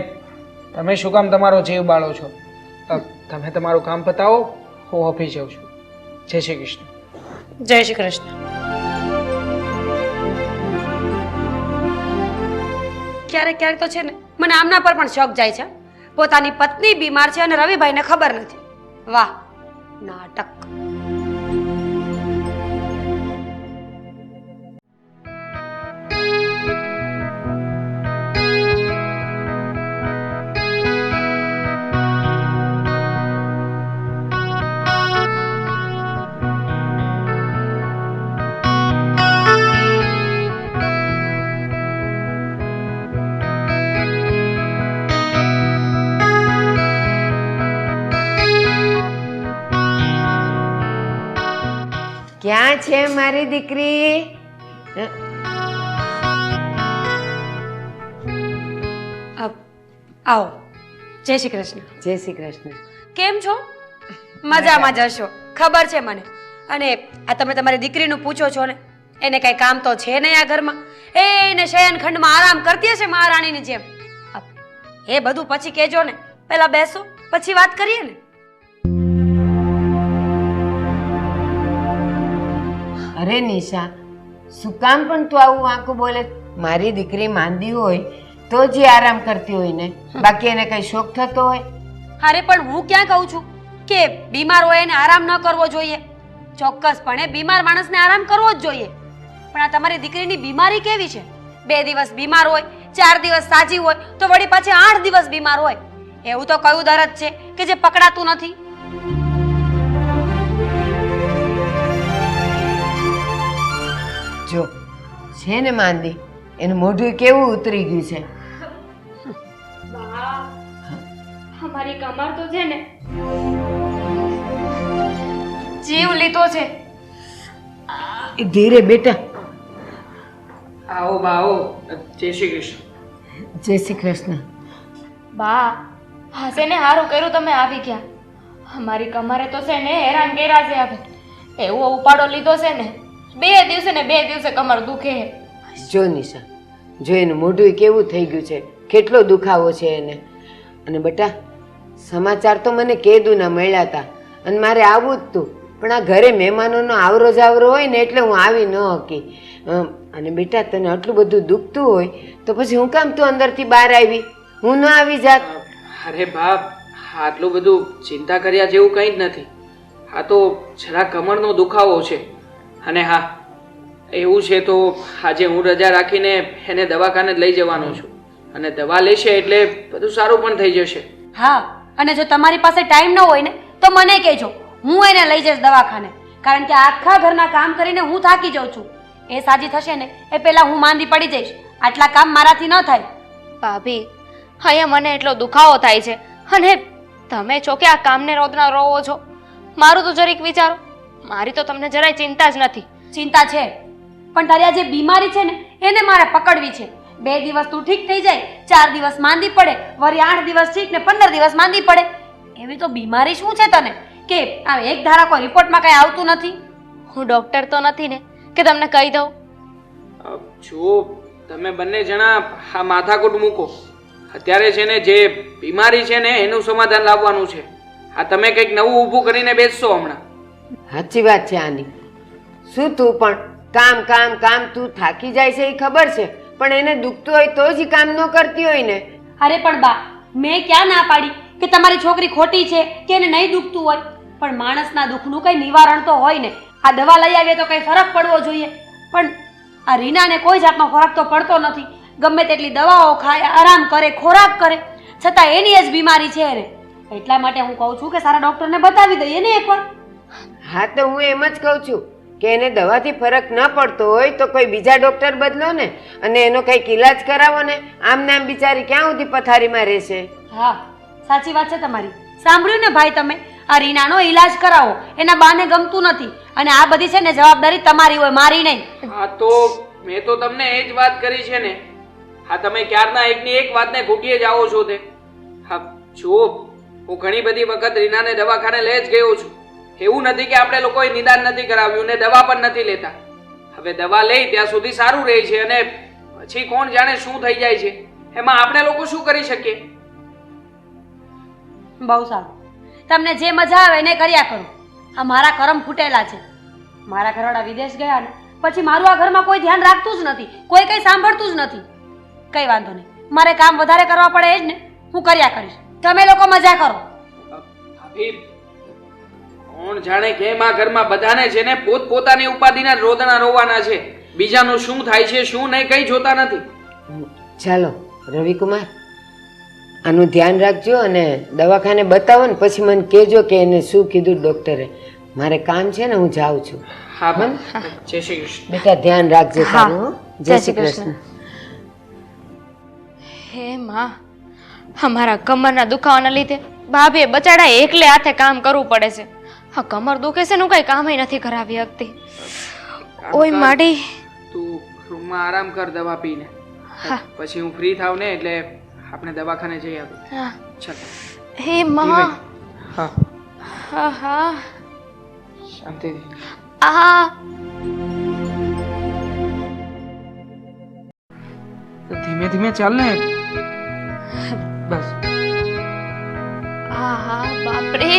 તમે શું કામ તમારો જીવ બાળો છો? તમે તમારું કામ પતાવો, હું ઓફિસ જાઉં છું. જય શ્રી કૃષ્ણ. જય શ્રી કૃષ્ણ. ક્યારેક ક્યારેક તો છે ને મને આમના પર પણ શોખ જાય છે. પોતાની પત્ની બીમાર છે અને રવિભાઈને ખબર નથી. વાહ, નાટક. ક્યાં છે મારી દીકરી? આવો. જય શ્રી કૃષ્ણ. જય શ્રી કૃષ્ણ. કેમ છો? મજામાં જશો, ખબર છે મને. અને આ તમે તમારી દીકરીનું પૂછો છો ને, એને કઈ કામ તો છે નહીં આ ઘરમાં. એને શયનખંડમાં આરામ કરતી હશે મહારાણીની જેમ. એ બધું પછી કહેજો ને, પહેલા બેસો પછી વાત કરીએ ને. અરે નિશા, શું કામ પણ તું આવું વાંકું બોલે? મારી દીકરી માંદી હોય તો જ એ આરામ કરતી હોય ને, બાકી એને કઈ શોખ થતો હોય? અરે પણ હું ક્યાં કહું છું કે બીમાર હોય એને આરામ ન કરવો જોઈએ. ચોક્કસપણે બીમાર માણસને આરામ કરવો જ જોઈએ. પણ આ તમારી દીકરીની બીમારી કેવી છે? 2 દિવસ બીમાર હોય, 4 દિવસ સાજી હોય, તો વળી પાછી 8 દિવસ બીમાર હોય. એવું તો કયું દરદ છે કે જે પકડાતું નથી? જો છે ને માંદી, એનું મોઢું કેવું ઉતરી ગયું છે. અમારી કમર તો છે ને જીવ લીધો છે. ધીરે બેટા. આવો બા આવો. જય શ્રી કૃષ્ણ. જય શ્રી કૃષ્ણ. બા હશે ને સારું કર્યું તમે આવી ગયા. અમારી કમરે તો છે ને હેરાન કર્યા છે. હવે એવો ઉપાડો લીધો છે ને 2 દિવસે ને 2 દિવસે કમર દુખે. જો નિશા, જો એનું મોઢું કેવું થઈ ગયું છે, કેટલો દુખાવો છે એને. અને બેટા, સમાચાર તો મને કીધું ના મળ્યા હતા અને મારે આવવું જ તું, પણ આ ઘરે મહેમાનોનો આવરો જાવરો હોય ને એટલે હું આવી ન શકી. અને બેટા, તને આટલું બધું દુખતું હોય તો પછી હું કામ તું અંદરથી બહાર આવી? હું ન આવી જાત? અરે બાપ, આટલું બધું ચિંતા કર્યા જેવું કંઈ જ નથી. આ તો જરા કમરનો દુખાવો છે. અને હા, એવું છે તો આજે હું રજા રાખીને એને દવાખાને જ લઈ જવાનો છું. અને દવા લેશે એટલે બધું સારું પણ થઈ જશે. હા, અને જો તમારી પાસે ટાઈમ ન હોય ને તો મને કહેજો, હું એને લઈ જઈશ દવાખાને. કારણ કે આખા ઘરના કામ કરીને હું થાકી જાઉં છું. એ સાજી થશે ને એ પહેલા હું માંદી પડી જઈશ. આટલા કામ મારાથી ન થાય. ભાભી અહીંયા મને એટલો દુખાવો થાય છે અને તમે છો કે આ કામને રોદના રોવો છો. મારું તો જરીક વિચારો. મારી તો તમને જરાય ચિંતા જ નથી. ચિંતા છે, પણ તારી આ જે બીમારી છે ને એને મારે પકડવી છે. 2 દિવસ તું ઠીક થઈ જાય, 4 દિવસ માંદી પડે, વળી 8 દિવસ ઠીક ને 15 દિવસ માંદી પડે. એવી તો બીમારી શું છે તને કે આ એક ધારા કોઈ રિપોર્ટમાં કઈ આવતું નથી? હું ડોક્ટર તો નથી ને કે તમને કહી દઉં. જો તમે બંને જણા આ માથાકૂટ મૂકો. અત્યારે છે ને જે બીમારી છે ને એનું સમાધાન લાવવાનું છે. આ તમે કંઈક નવું ઊભું કરીને બેસશો હમણાં. સાચી વાત છે આની. શું તું પણ કામ કામ કામ, તું થાકી જાય છે એ ખબર છે, પણ એને દુખતું હોય તો જ કામ ન કરતી હોય ને. અરે પણ બા, મેં ક્યાં ના પાડી કે તમારી છોકરી ખોટી છે કે એને નહીં દુખતું હોય? પણ માણસના દુઃખનું કઈ નિવારણ તો હોય ને. આ દવા લઈ આવીએ તો કઈ ફરક પડવો જોઈએ, પણ આ રીનાને કોઈ જાતનો ફરક તો પડતો નથી. ગમે તેટલી દવાઓ ખાય, આરામ કરે, ખોરાક કરે, છતાં એની જ બીમારી છે એને. એટલા માટે હું કહું છું કે સારા ડોક્ટરને બતાવી દઈએ ને એકવાર. હા, તો હું એમ જ કહું છું કે એને દવાથી ફરક ન પડતો હોય તો કોઈ બીજા ડોક્ટર બદલો ને અને એનો કંઈક ઈલાજ કરાવો ને. આમ નામ બિચારી ક્યાં સુધી પથારીમાં રહેશે? હા, સાચી વાત છે તમારી. સાંભળ્યું ને ભાઈ તમે? આ રીનાનો ઈલાજ કરાવો. એના બાને ગમતું નથી અને આ બધી છે ને જવાબદારી તમારી હોય, મારી નહીં. હા, તો મેં તો તમને એ જ વાત કરી છે ને. હા, તમે ક્યારના એકની એક વાતને ઘૂંટીએ જ આવો છો તે. હા, જુઓ, હું ઘણી બધી વખત રીનાને દવાખાને લઈ જ ગયો છું. એવું નથી કે આપણે લોકોએ નિદાન નથી કરાવ્યું ને દવા પણ નથી લેતા. હવે દવા લઈ ત્યાં સુધી સારું રહે છે અને પછી કોણ જાણે શું થઈ જાય છે. એમાં આપણે લોકો શું કરી શકીએ? બહુ સારું, તમને જે મજા આવે એને કર્યા કરો. આ મારા કરમ ફૂટેલા છે. મારા ઘરવાળા વિદેશ ગયા ને પછી મારું આ ઘરમાં કોઈ ધ્યાન રાખતું જ નથી, કોઈ કંઈ સાંભળતું જ નથી. કઈ વાંધો નહીં, મારે કામ વધારે કરવા પડે એ જ ને, હું કર્યા કરીશ. તમે લોકો મજા કરો. ભાભી, કોણ જાણે કેમ આ ઘરમાં બધાને છે ને પોતપોતાની ઉપાધિના રોદણા રોવાના છે. બીજાનું શું થાય છે શું નહીં કઈ જોતા નથી. ચાલો રવિકુમાર, આનું ધ્યાન રાખજો અને દવાખાને બતાવો ને પછી મને કહેજો કે એને શું કીધું ડૉક્ટરે. મારે કામ છે ને, હું જાઉં છું. હા બા, જય શ્રી કૃષ્ણ. બેટા ધ્યાન રાખજો તારું, હો? જય શ્રી કૃષ્ણ. હે માં, અમારા કમરના દુખાવાના લીધે ભાભીએ બચાડા એકલે હાથે કામ કરવું પડે છે. હા, કમર દુખે છે નું કઈ કામ નથી કરાવી શકતી. ઓય માડી, તું રૂમમાં આરામ કર દવા પીને. પછી હું ફ્રી થાવ ને એટલે આપણે દવાખાને જઈ આવીએ. હા ચાલ. હે માં. હા હા હા શાંતિથી. આ ધીમે ધીમે ચાલ ને. બસ. હા બાપરે.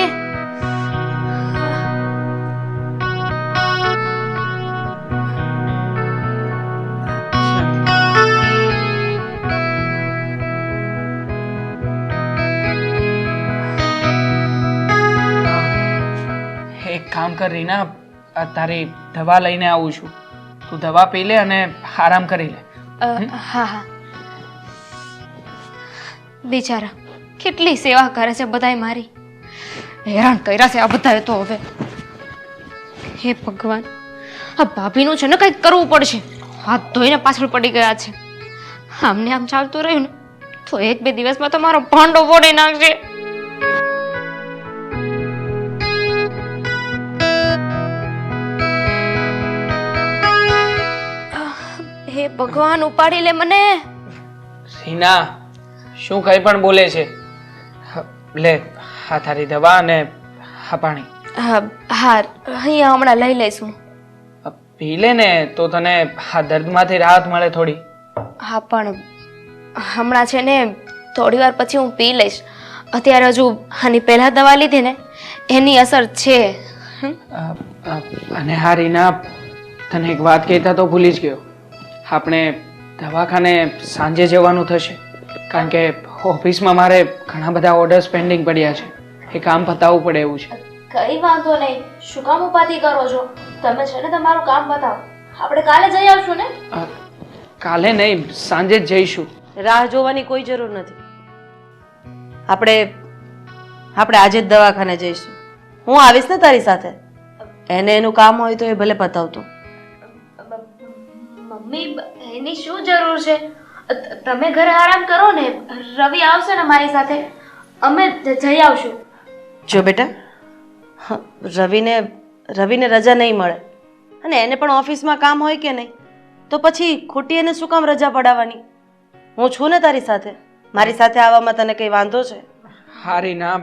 એક કામ કર રીના, તારી દવા લઈને આવું છું. તું દવા પી લે અને આરામ કરી લે. હા હા. બિચારા કેટલી સેવા કરે છે બધાય મારી. હેરાન કર્યા છે આ બધાએ તો હવે. હે ભગવાન, આ ભાભીનું છે ને કંઈક કરવું પડશે. હાથ ધોઈને પાછળ પડી ગયા છે. આમને આમ ચાલતું રહ્યું ને તો એક બે દિવસમાં તો મારો ભાંડો ફોડી નાખશે. હે ભગવાન, ઉપાડી લે મને. રીના, શું કઈ પણ બોલે છે? લે આ તારી દવા અને આ પાણી. હા અહીંયા હમણાં લઈ લઈશું. પી લે ને તો તને આ દર્દમાંથી રાહત મળે થોડી. હા પણ હમણાં છે ને થોડી વાર પછી હું પી લઈશ. અત્યારે હજુ આની પહેલા દવા લીધી ને એની અસર છે. અને હા રીના, તને એક વાત કહેતા તો ભૂલી જ ગયો. આપણે દવાખાને સાંજે જવાનું થશે કારણ કે ઓફિસમાં મારે ઘણા બધા ઓર્ડર્સ પેન્ડિંગ પડ્યા છે. એ કામ પતાવવું પડે એવું છે. કઈ વાંધો નહીં, શું કામ ઉપાધિ કરો છો? તમે છે ને તમારું કામ બતાવો. આપણે કાલે જઈ આવશું ને? કાલે નહીં, સાંજે જ જઈશું. રાહ જોવાની કોઈ જરૂર નથી. આપણે આજે જ દવાખાને જઈશું. હું આવીશ ને તારી સાથે. એને એનું કામ હોય તો એ ભલે પતાવતો. મમ્મી, એની શું જરૂર છે? તમે ઘરે આરામ કરો ને. રવિ આવશે ને મારી સાથે, અમે જઈ આવશું. જો બેટા, રવિને રજા નહીં મળે અને એને પણ ઓફિસમાં કામ હોય કે નહીં, તો પછી ખોટી એને શું કામ રજા પડાવવાની? હું છું ને તારી સાથે. મારી સાથે આવવામાં તને કઈ વાંધો છે? હારી ના,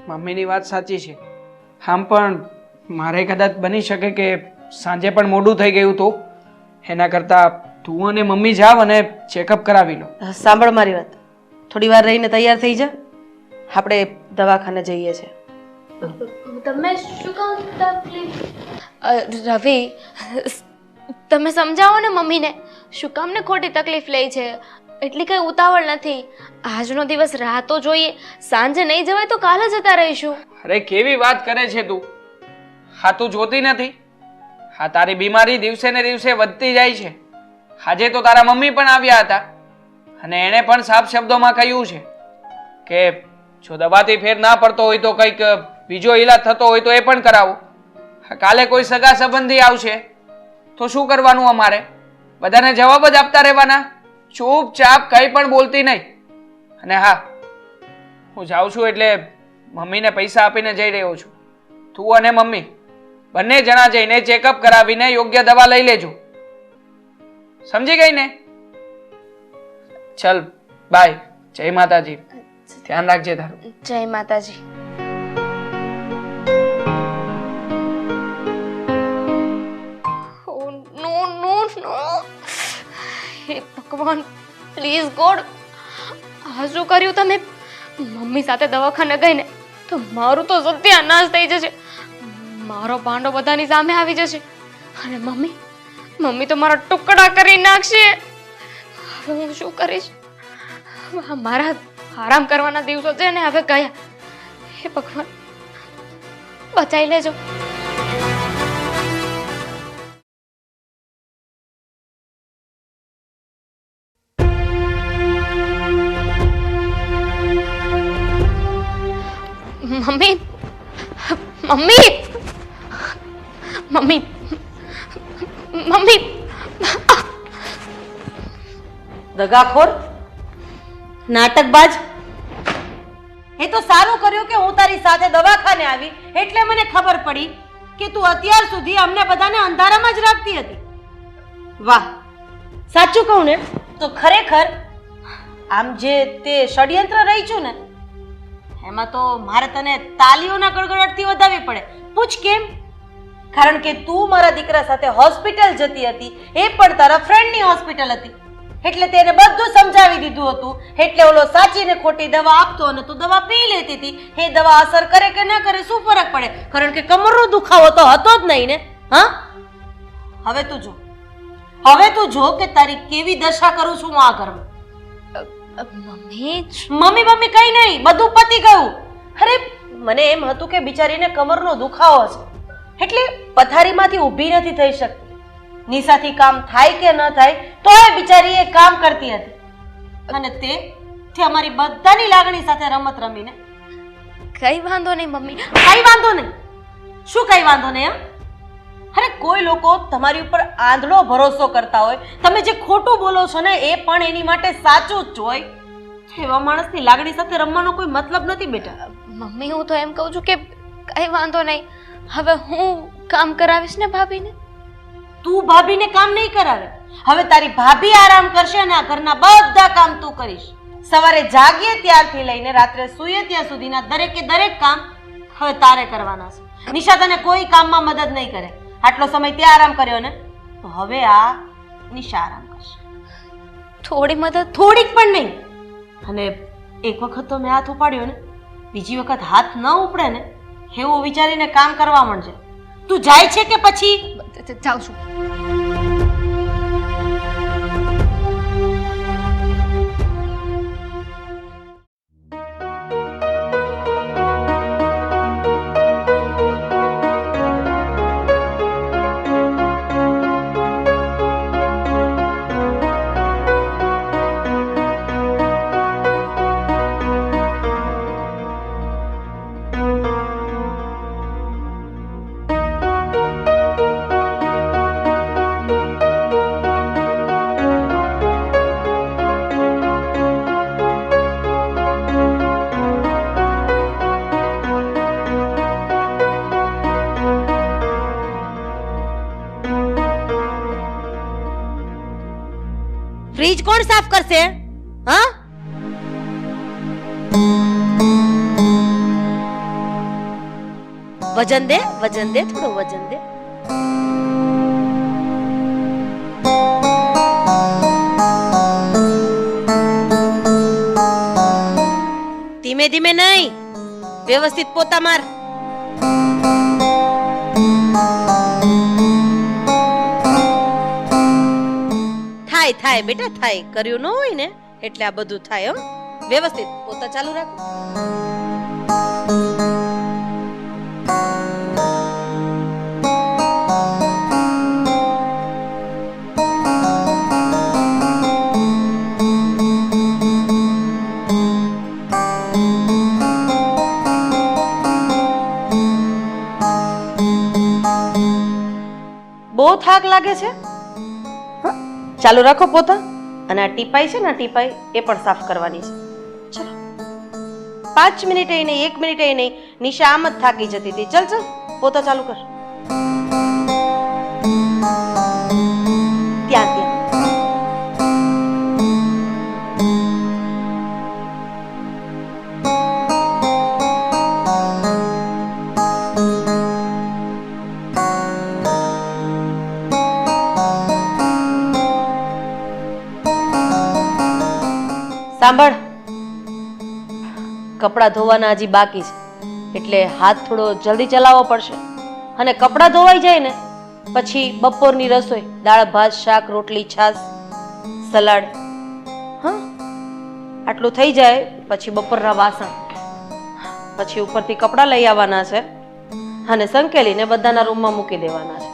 મમ્મીની વાત સાચી છે. આમ પણ મારે કદાચ બની શકે કે સાંજે પણ મોડું થઈ ગયું તો એના કરતાં તું અને મમ્મી જાવ અને ચેકઅપ કરાવી લો. સાંભળ મારી વાત, થોડી વાર રહીને તૈયાર થઈ જા. આપણે દવાખાને જઈએ છીએ. તમે શું કામ તકલીફ? રવિ, તમે સમજાવો ને મમ્મીને, શું કામ ને ખોટી તકલીફ લે છે? એટલી કઈ ઉતાવળ નથી. આજનો દિવસ રાહ તો જોઈએ. સાંજે નહીં જવાય તો કાલે જતા રહીશું. અરે કેવી વાત કરે છે તું? હા, તું જોતી નથી? હા, તારી બીમારી દિવસે ને દિવસે વધતી જાય છે. આજે તો તારા મમ્મી પણ આવ્યા હતા અને એણે પણ સાફ શબ્દોમાં કહ્યું છે કે જો દવાથી ફેર ના પડતો હોય તો કંઈક બીજો ઈલાજ થતો હોય તો એ પણ કરાવો. કાલે કોઈ સગા સંબંધી આવશે તો શું કરવાનું અમારે? બધાને જવાબ જ આપતા રહેવાના? ચૂપચાપ કંઈ પણ બોલતી નહીં. અને હા, હું જાઉં છું એટલે મમ્મીને પૈસા આપીને જઈ રહ્યો છું. તું અને મમ્મી બંને જણા જઈને ચેકઅપ કરાવીને યોગ્ય દવા લઈ લેજો. સમજી ગઈ ને? ચલ બાય. જય માતાજી. ધ્યાન રાખજે તારું. જય માતાજી. નો નો નો, હે ભગવાન, પ્લીઝ ગોડ, આ શું કર્યું તમે? મમ્મી સાથે દવાખાને ગઈને તો મારું તો સત્યાનાશ થઈ જશે. મારો ભાંડો બધાની સામે આવી જશે. અને મમ્મી તો મારા ટુકડા કરી નાખશે. હવે હું શું કરીશ? મારા આરામ કરવાના દિવસો છે ને હવે ગયા. હે ભગવાન, બચાવી લેજો. મમ્મી મમ્મી મમ્મી મમ્મી દગાખોર, નાટકબાજ. એ તો સારું કર્યું કે હું તારી સાથે દવાખાને આવી એટલે મને ખબર પડી કે તું અત્યાર સુધી અમને બધાને અંધારામાં જ રાખતી હતી. વાહ, સાચું કહું ને તો ખરેખર આમ જે તે ષડયંત્ર રહી છું ને એમાં તો મારે તને તાલીઓના ગડગડાટથી વધારવી પડે. પૂછ કેમ? કારણ કે તું મારા દીકરા સાથે હોસ્પિટલ જતી હતી, એ પણ તારા ફ્રેન્ડની હોસ્પિટલ હતી, એટલે તેને બધું સમજાવી દીધું હતું. એટલે ઓલો સાચી ને ખોટી દવા આપતો અને તું દવા પી લેતી હતી. એ દવા અસર કરે કે ના કરે શું ફરક પડે? કારણ કે કમરનો દુખાવો તો હતો જ નહીં ને. હા, હવે તું જો કે તારી કેવી દશા કરું છું હું આ ઘરમાં. મમ્મી કઈ નહીં, બધું પતી ગયું. અરે મને એમ હતું કે બિચારીને કમરનો દુખાવો છે એટલે પથારીમાંથી ઊભી નથી થઈ શકતી. નિશાથી કામ થાય કે ન થાય તો એ બિચારી એ કામ કરતી હતી અને તે અમારી બધાની લાગણી સાથે રમત રમીને. કઈ વાંધો નહીં મમ્મી. કઈ વાંધો નહીં? શું કઈ વાંધો નહીં? અરે કોઈ લોકો તમારી ઉપર આંધળો ભરોસો કરતા હોય, તમે જે ખોટું બોલો છો ને એ પણ એની માટે સાચું જ હોય. એવા માણસની લાગણી સાથે રમવાનો કોઈ મતલબ નથી બેટા. મમ્મી હું તો એમ કહું છું કે કઈ વાંધો નહીં, હવે હું કામ કરાવીશ ને ભાભીને. તું ભાભીને કામ નહીં કરાવે. હવે તારી ભાભી આરામ કરશે અને આ ઘરના બધા કામ તું કરીશ. સવારે જાગીએ ત્યારથી લઈને રાત્રે સૂઈએ ત્યાં સુધીના દરેકે દરેક કામ હવે તારે કરવાના છે. નિશા તને કોઈ કામમાં મદદ નહીં કરે. આટલો સમય તે આરામ કર્યો ને તો હવે આ નિશા આરામ કરશે. થોડી મદદ? થોડીક પણ નહીં. અને એક વખત તો મેં હાથ ઉપાડ્યો ને, બીજી વખત હાથ ન ઉપડે ને એવું વિચારીને કામ કરવા માંડજે. તું જાય છે કે પછી? જાઉં છું. ફ્રીજ કોણ સાફ કરશે? હા, વજન દે, થોડું વજન દે. ધીમે ધીમે નહીં, વ્યવસ્થિત પોતા માર. થાય બેટા, થાય. કર્યું ન હોય ને એટલે આ બધું થાય. વ્યવસ્થિત પોતા ચાલુ રાખો. બહુ થાક લાગે છે? ચાલુ રાખો પોતા. અને આ ટીપાઈ છે ને, ટીપાઈ એ પણ સાફ કરવાની છે. ચલો, 5 મિનિટ નહીં, 1 મિનિટ નહીં. નિશા આમ જ થાકી જતી હતી. ચલ પોતા ચાલુ કર. ત્યાં સાંભળ, કપડાં ધોવાના હજી બાકી છે એટલે હાથ થોડો જલ્દી ચલાવવો પડશે. અને કપડાં ધોવાઈ જાય ને પછી બપોરની રસોઈ, દાળ ભાત શાક રોટલી છાશ સલાડ. હા, આટલું થઈ જાય પછી બપોરના વાસણ, પછી ઉપરથી કપડાં લઈ આવવાના છે અને સંકેલીને બધાના રૂમમાં મૂકી દેવાના છે.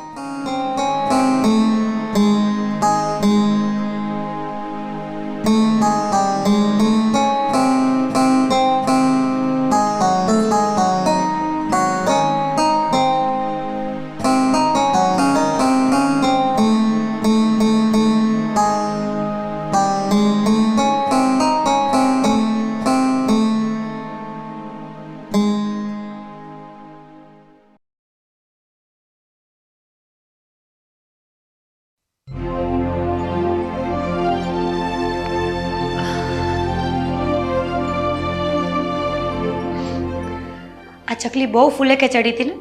આ ચકલી બહુ ફૂલે કે ચડી હતી ને,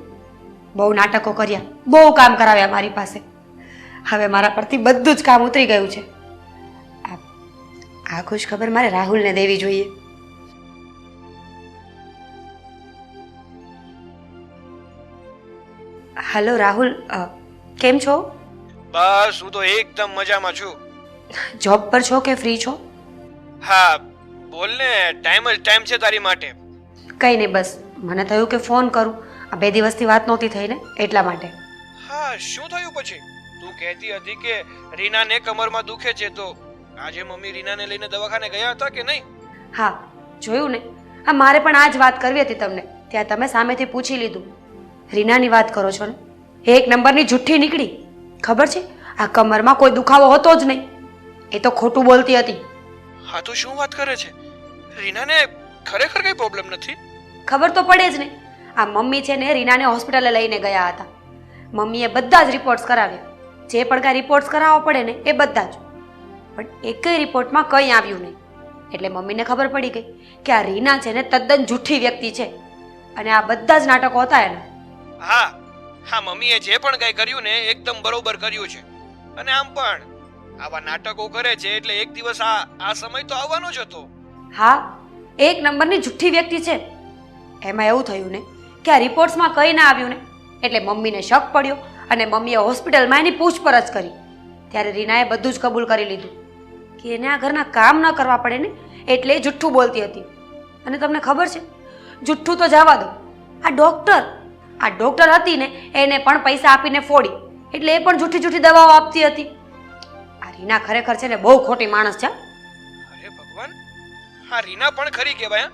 બહુ નાટકો કર્યા, બહુ કામ કરાવ્યા મારી પાસે. હવે મારા પરથી બધું જ કામ ઉતરી ગયું છે. આ ખુશ ખબર મારે રાહુલને દેવી જોઈએ. હેલો રાહુલ, કેમ છો? બસ હું તો એકદમ મજામાં છું. જોબ પર છો કે ફ્રી છો? હા બોલ ને, ટાઈમ જ ટાઈમ છે તારી માટે. કંઈ નહીં, બસ મને થયું કે ફોન કરું. આ 2 દિવસથી વાત નહોતી થઈ ને એટલા માટે. હા, શું થયું પછી? તું કહેતી હતી કે રીનાને કમરમાં દુખે છે, તો આજે મમ્મી રીનાને લઈને દવાખાને ગયા હતા કે નહીં? હા જોયું ને, હા મારે પણ આ જ વાત કરવી હતી તમને, ત્યાં તમે સામેથી પૂછી લીધું. રીનાની વાત કરો છો ને? એક નંબરની જુઠ્ઠી નીકળી. ખબર છે, આ કમરમાં કોઈ દુખાવો હતો જ નહીં. એ તો ખોટું બોલતી હતી. હા તો શું વાત કરે છે? રીનાને ખરેખર કઈ પ્રોબ્લેમ નથી? ખબર તો પડે જ ને. આ મમ્મી છે ને રીનાને હોસ્પિટલે લઈને ગયા હતા. મમ્મીએ બધા જ રિપોર્ટ્સ કરાવ્યા, જે પણ કાંઈ રિપોર્ટ્સ કરાવવા પડે ને એ બધા જ. પણ એકય રિપોર્ટમાં કંઈ આવ્યું નહીં. એટલે મમ્મીને ખબર પડી ગઈ કે આ રીના છે ને તદ્દન જુઠ્ઠી વ્યક્તિ છે અને આ બધા જ નાટકો હતા એના. હા હા, મમ્મીએ જે પણ કઈ કર્યું ને એકદમ બરોબર કર્યું છે. અને આમ પણ આવા નાટકો કરે છે એટલે એક દિવસ આ સમય તો આવવાનો જ હતો. હા, એક નંબરની જુઠ્ઠી વ્યક્તિ છે. એમાં એવું થયું ને કે આ રિપોર્ટ્સમાં કંઈ ના આવ્યું ને એટલે મમ્મીને શક પડ્યો અને મમ્મીએ હોસ્પિટલમાં એની પૂછપરછ કરી. ત્યારે રીનાએ બધું જ કબૂલ કરી લીધું કે એને આ ઘરના કામ ન કરવા પડે ને એટલે એ જુઠ્ઠું બોલતી હતી. અને તમને ખબર છે, જુઠ્ઠું તો જવા દો, આ ડોક્ટર હતી ને એને પણ પૈસા આપીને ફોડી, એટલે એ પણ જુઠ્ઠી જુઠ્ઠી દવાઓ આપતી હતી. આ રીના ખરેખર છે ને બહુ ખોટી માણસ છે. અરે ભગવાન, હા રીના પણ ખરી કહેવાય.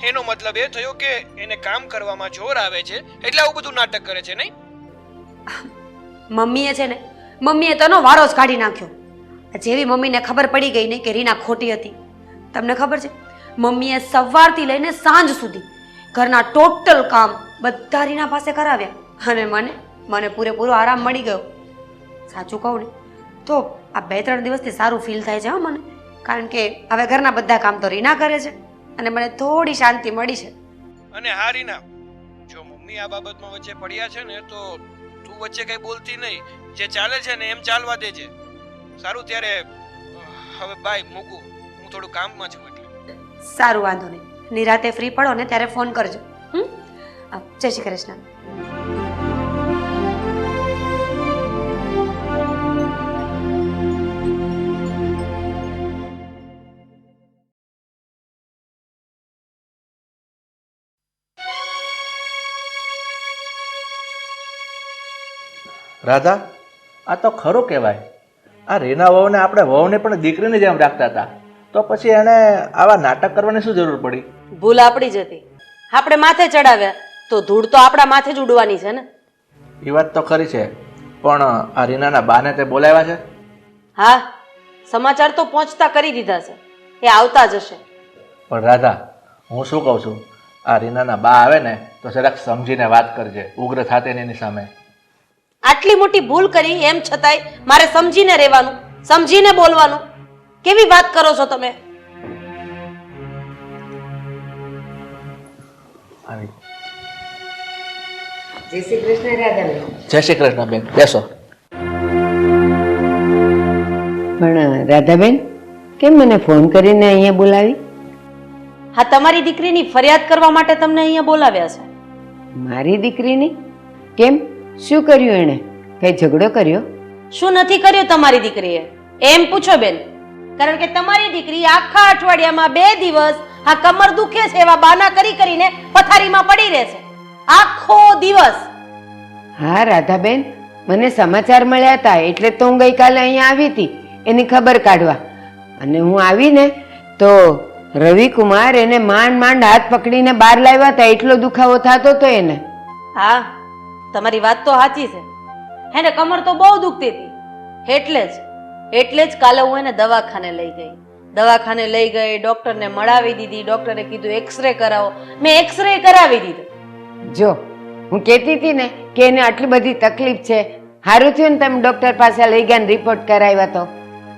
એનો મતલબ એ થયો કે એને કામ કરવામાં જોર આવે છે એટલે આવું બધું નાટક કરે છે, નહીં? મમ્મીએ છે ને, મમ્મીએ તેનો વારો જ કાઢી નાખ્યો. જેવી મમ્મીને ખબર પડી ગઈ ને કે રીના ખોટી હતી, તમને ખબર છે, મમ્મીએ સવારથી લઈને સાંજ સુધી ઘરના ટોટલ કામ બધા રીના પાસે કરાવ્યા. અને મને પૂરેપૂરો આરામ મળી ગયો. સાચું કહું ને તો આ 2-3 દિવસથી સારું ફીલ થાય છે હા મને, કારણ કે હવે ઘરના બધા કામ તો રીના કરે છે અને મને થોડી શાંતિ મળી છે. અને હા રીના, જો મમ્મી આ બાબતમાં વચ્ચે પડ્યા છે ને તો તું વચ્ચે કઈ બોલતી નહીં. જે ચાલે છે ને એમ ચાલવા દેજે. સારું, ત્યારે હવે બાય, મૂકું, હું થોડું કામમાં છું એટલે. સારું, વાંધો નહીં. નિરાતે ફ્રી પડો ને ત્યારે ફોન કરજો. જય શ્રી કૃષ્ણ. રાધા, આ તો ખરું કહેવાય. આ રીના વહુને આપણે વહુને પણ દીકરીની જેમ રાખતા હતા, તો પછી એને આવા નાટક કરવાની શું જરૂર પડી? ભૂલ આપણી જ હતી. આપણે માથે ચડાવ્યા તો ધૂળ તો આપણા માથે જ ઉડવાની છે ને. એ વાત તો ખરી છે, પણ આ રીનાના બાને તે બોલાવ્યા છે? હા, સમાચાર તો પહોંચતા કરી દીધા છે, એ આવતા જ હશે. પણ રાધા, હું શું કહું છું, આ રીનાના બા આવે ને તો જરાક સમજીને વાત કરજે, ઉગ્ર થાતે એની સામે. આટલી મોટી ભૂલ કરી એમ છતાંય મારે સમજીને રહેવાનું, સમજીને બોલવાનું. કેવી વાત કરો છો તમે? જય શ્રી કૃષ્ણ રાધાબેન. જય શ્રી કૃષ્ણ બેન, બેસો. પણ રાધાબેન, કેમ મને ફોન કરીને અહીંયા બોલાવી? હા, તમારી દીકરીની ફરિયાદ કરવા માટે તમને અહીંયા બોલાવ્યા છે. મારી દીકરીની? કેમ, શું કર્યું એણે? કઈ ઝઘડો કર્યો? શું નથી કર્યું તમારી દીકરીએ એમ પૂછો બેન, કારણ કે તમારી દીકરી આખા અઠવાડિયામાં 2 દિવસ આ કમર દુખે છે એવા બાના કરી કરીને પથારીમાં પડી રહે છે આખો દિવસ. હા રાધાબેન, મને સમાચાર મળ્યા હતા એટલે તો હું ગઈકાલે અહીંયા આવી હતી એની ખબર કાઢવા. અને હું આવીને તો રવિકુમાર એને માંડ હાથ પકડીને બહાર લાવ્યા હતા, એટલો દુખાવો થતો હતો એને. હા, તમારી વાત તો સાચી છે. એને કમર તો બહુ દુખતી હતી, એટલે જ કાલે હું એને દવાખાને લઈ ગઈ. દવાખાને લઈ ગઈ, ડોક્ટરને મળાવી દીધી. ડોક્ટરે કીધું એક્સરે કરાવો. મેં એક્સરે કરાવી દીધો. જો હું કહેતી હતી ને કે એને આટલી બધી તકલીફ છે, સારું થયું ને તમે ડોક્ટર પાસે લઈ ગયા ને રિપોર્ટ કરાવ્યા તો.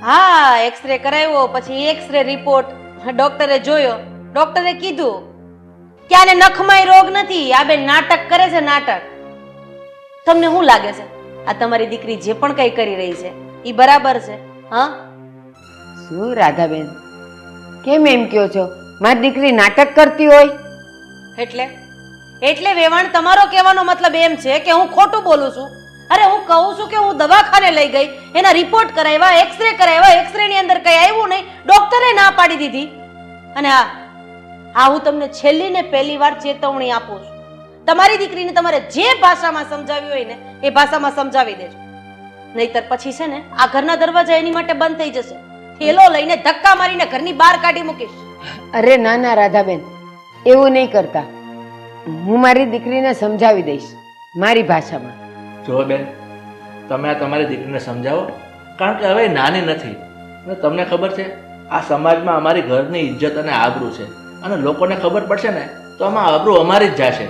હા, એક્સરે કરાવ્યો, પછી એક્સરે રિપોર્ટ ડોક્ટરે જોયો. ડોક્ટરે કીધું કે આને નખમાય રોગ નથી, આ બેન નાટક કરે છે, નાટક. તમને શું લાગે છે આ તમારી દીકરી જે પણ કઈ કરી રહી છે એ બરાબર છે? હા, શું રાધાબેન, કેમ એમ કહો છો? મારી દીકરી નાટક કરતી હોય? એટલે વેવાણ, તમારો કહેવાનો મતલબ એમ છે કે હું ખોટું બોલું છું? અરે હું કહું છું કે હું દવાખાને લઈ ગઈ, એના રિપોર્ટ કરાવ્યા, એક્સરે કરાવ્યા, એક્સરે ની અંદર કઈ આવ્યું નહીં, ડોક્ટરે ના પાડી દીધી. અને હા, હું તમને છેલ્લી ને પહેલી વાર ચેતવણી આપું છું. તમારી દીકરીને તમારે જે ભાષામાં સમજાવી હોય ને એ ભાષામાં સમજાવી દેજો, નહીતર પછી છે ને આ ઘરના દરવાજા એની માટે બંધ થઈ જશે. થેલો લઈને ધક્કા મારીને ઘરની બહાર કાઢી મૂકીશ. અરે ના ના રાધાબેન, એવું નહીં કરતા. હું મારી દીકરીને સમજાવી દઈશ મારી ભાષામાં. જો બેન, તમે આ તમારી દીકરીને સમજાવો, કારણ કે હવે નાની નથી. અને તમને ખબર છે આ સમાજમાં અમારી ઘરની ઇજ્જત અને આબરૂ છે, અને લોકોને ખબર પડશે ને તો આમાં આબરૂ અમારી જ જશે.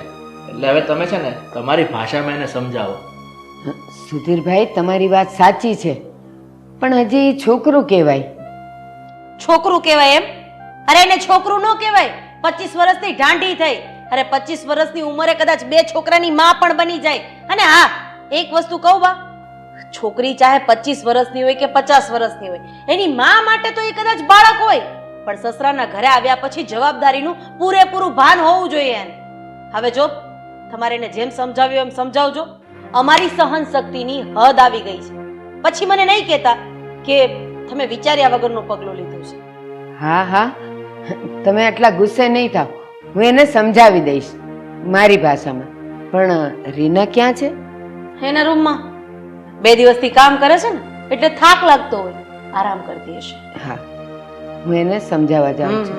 એટલે હવે તમે છે ને તમારી ભાષામાં એને સમજાવો. સુધીરભાઈ, તમારી વાત સાચી છે, પણ હજી છોકરું કહેવાય. છોકરું કહેવાય એમ? અરે એને છોકરું ન કહેવાય. 25 વર્ષની ઢાંઢી થઈ. અરે 25 વર્ષની ઉંમરે કદાચ 2 છોકરાની માં પણ બની જાય. અને હા, એક વસ્તુ કહું બા, છોકરી ચાહે 25 વર્ષની હોય કે 50 વર્ષની હોય, એની માં માટે તો એ કદાચ બાળક હોય, પણ સસરાના ઘરે આવ્યા પછી જવાબદારીનું પૂરેપૂરું ભાન હોવું જોઈએ એને. હવે જો તમારે એને જેમ સમજાવ્યું એમ સમજાવજો. અમારી સહન શક્તિની હદ આવી ગઈ છે. પછી મને નહીં કહેતા કે તમે વિચાર્યા વગરનું પગલું લીધું છે. હા હા, તમે આટલા ગુસ્સે નહીં થાવ, હું એને સમજાવી દઈશ મારી ભાષામાં. પણ રીના ક્યાં છે? એના રૂમમાં 2 દિવસથી કામ કરે છે ને એટલે થાક લાગતો હોય, આરામ કરતી હશે. હા, હું એને સમજાવવા જાઉં છું.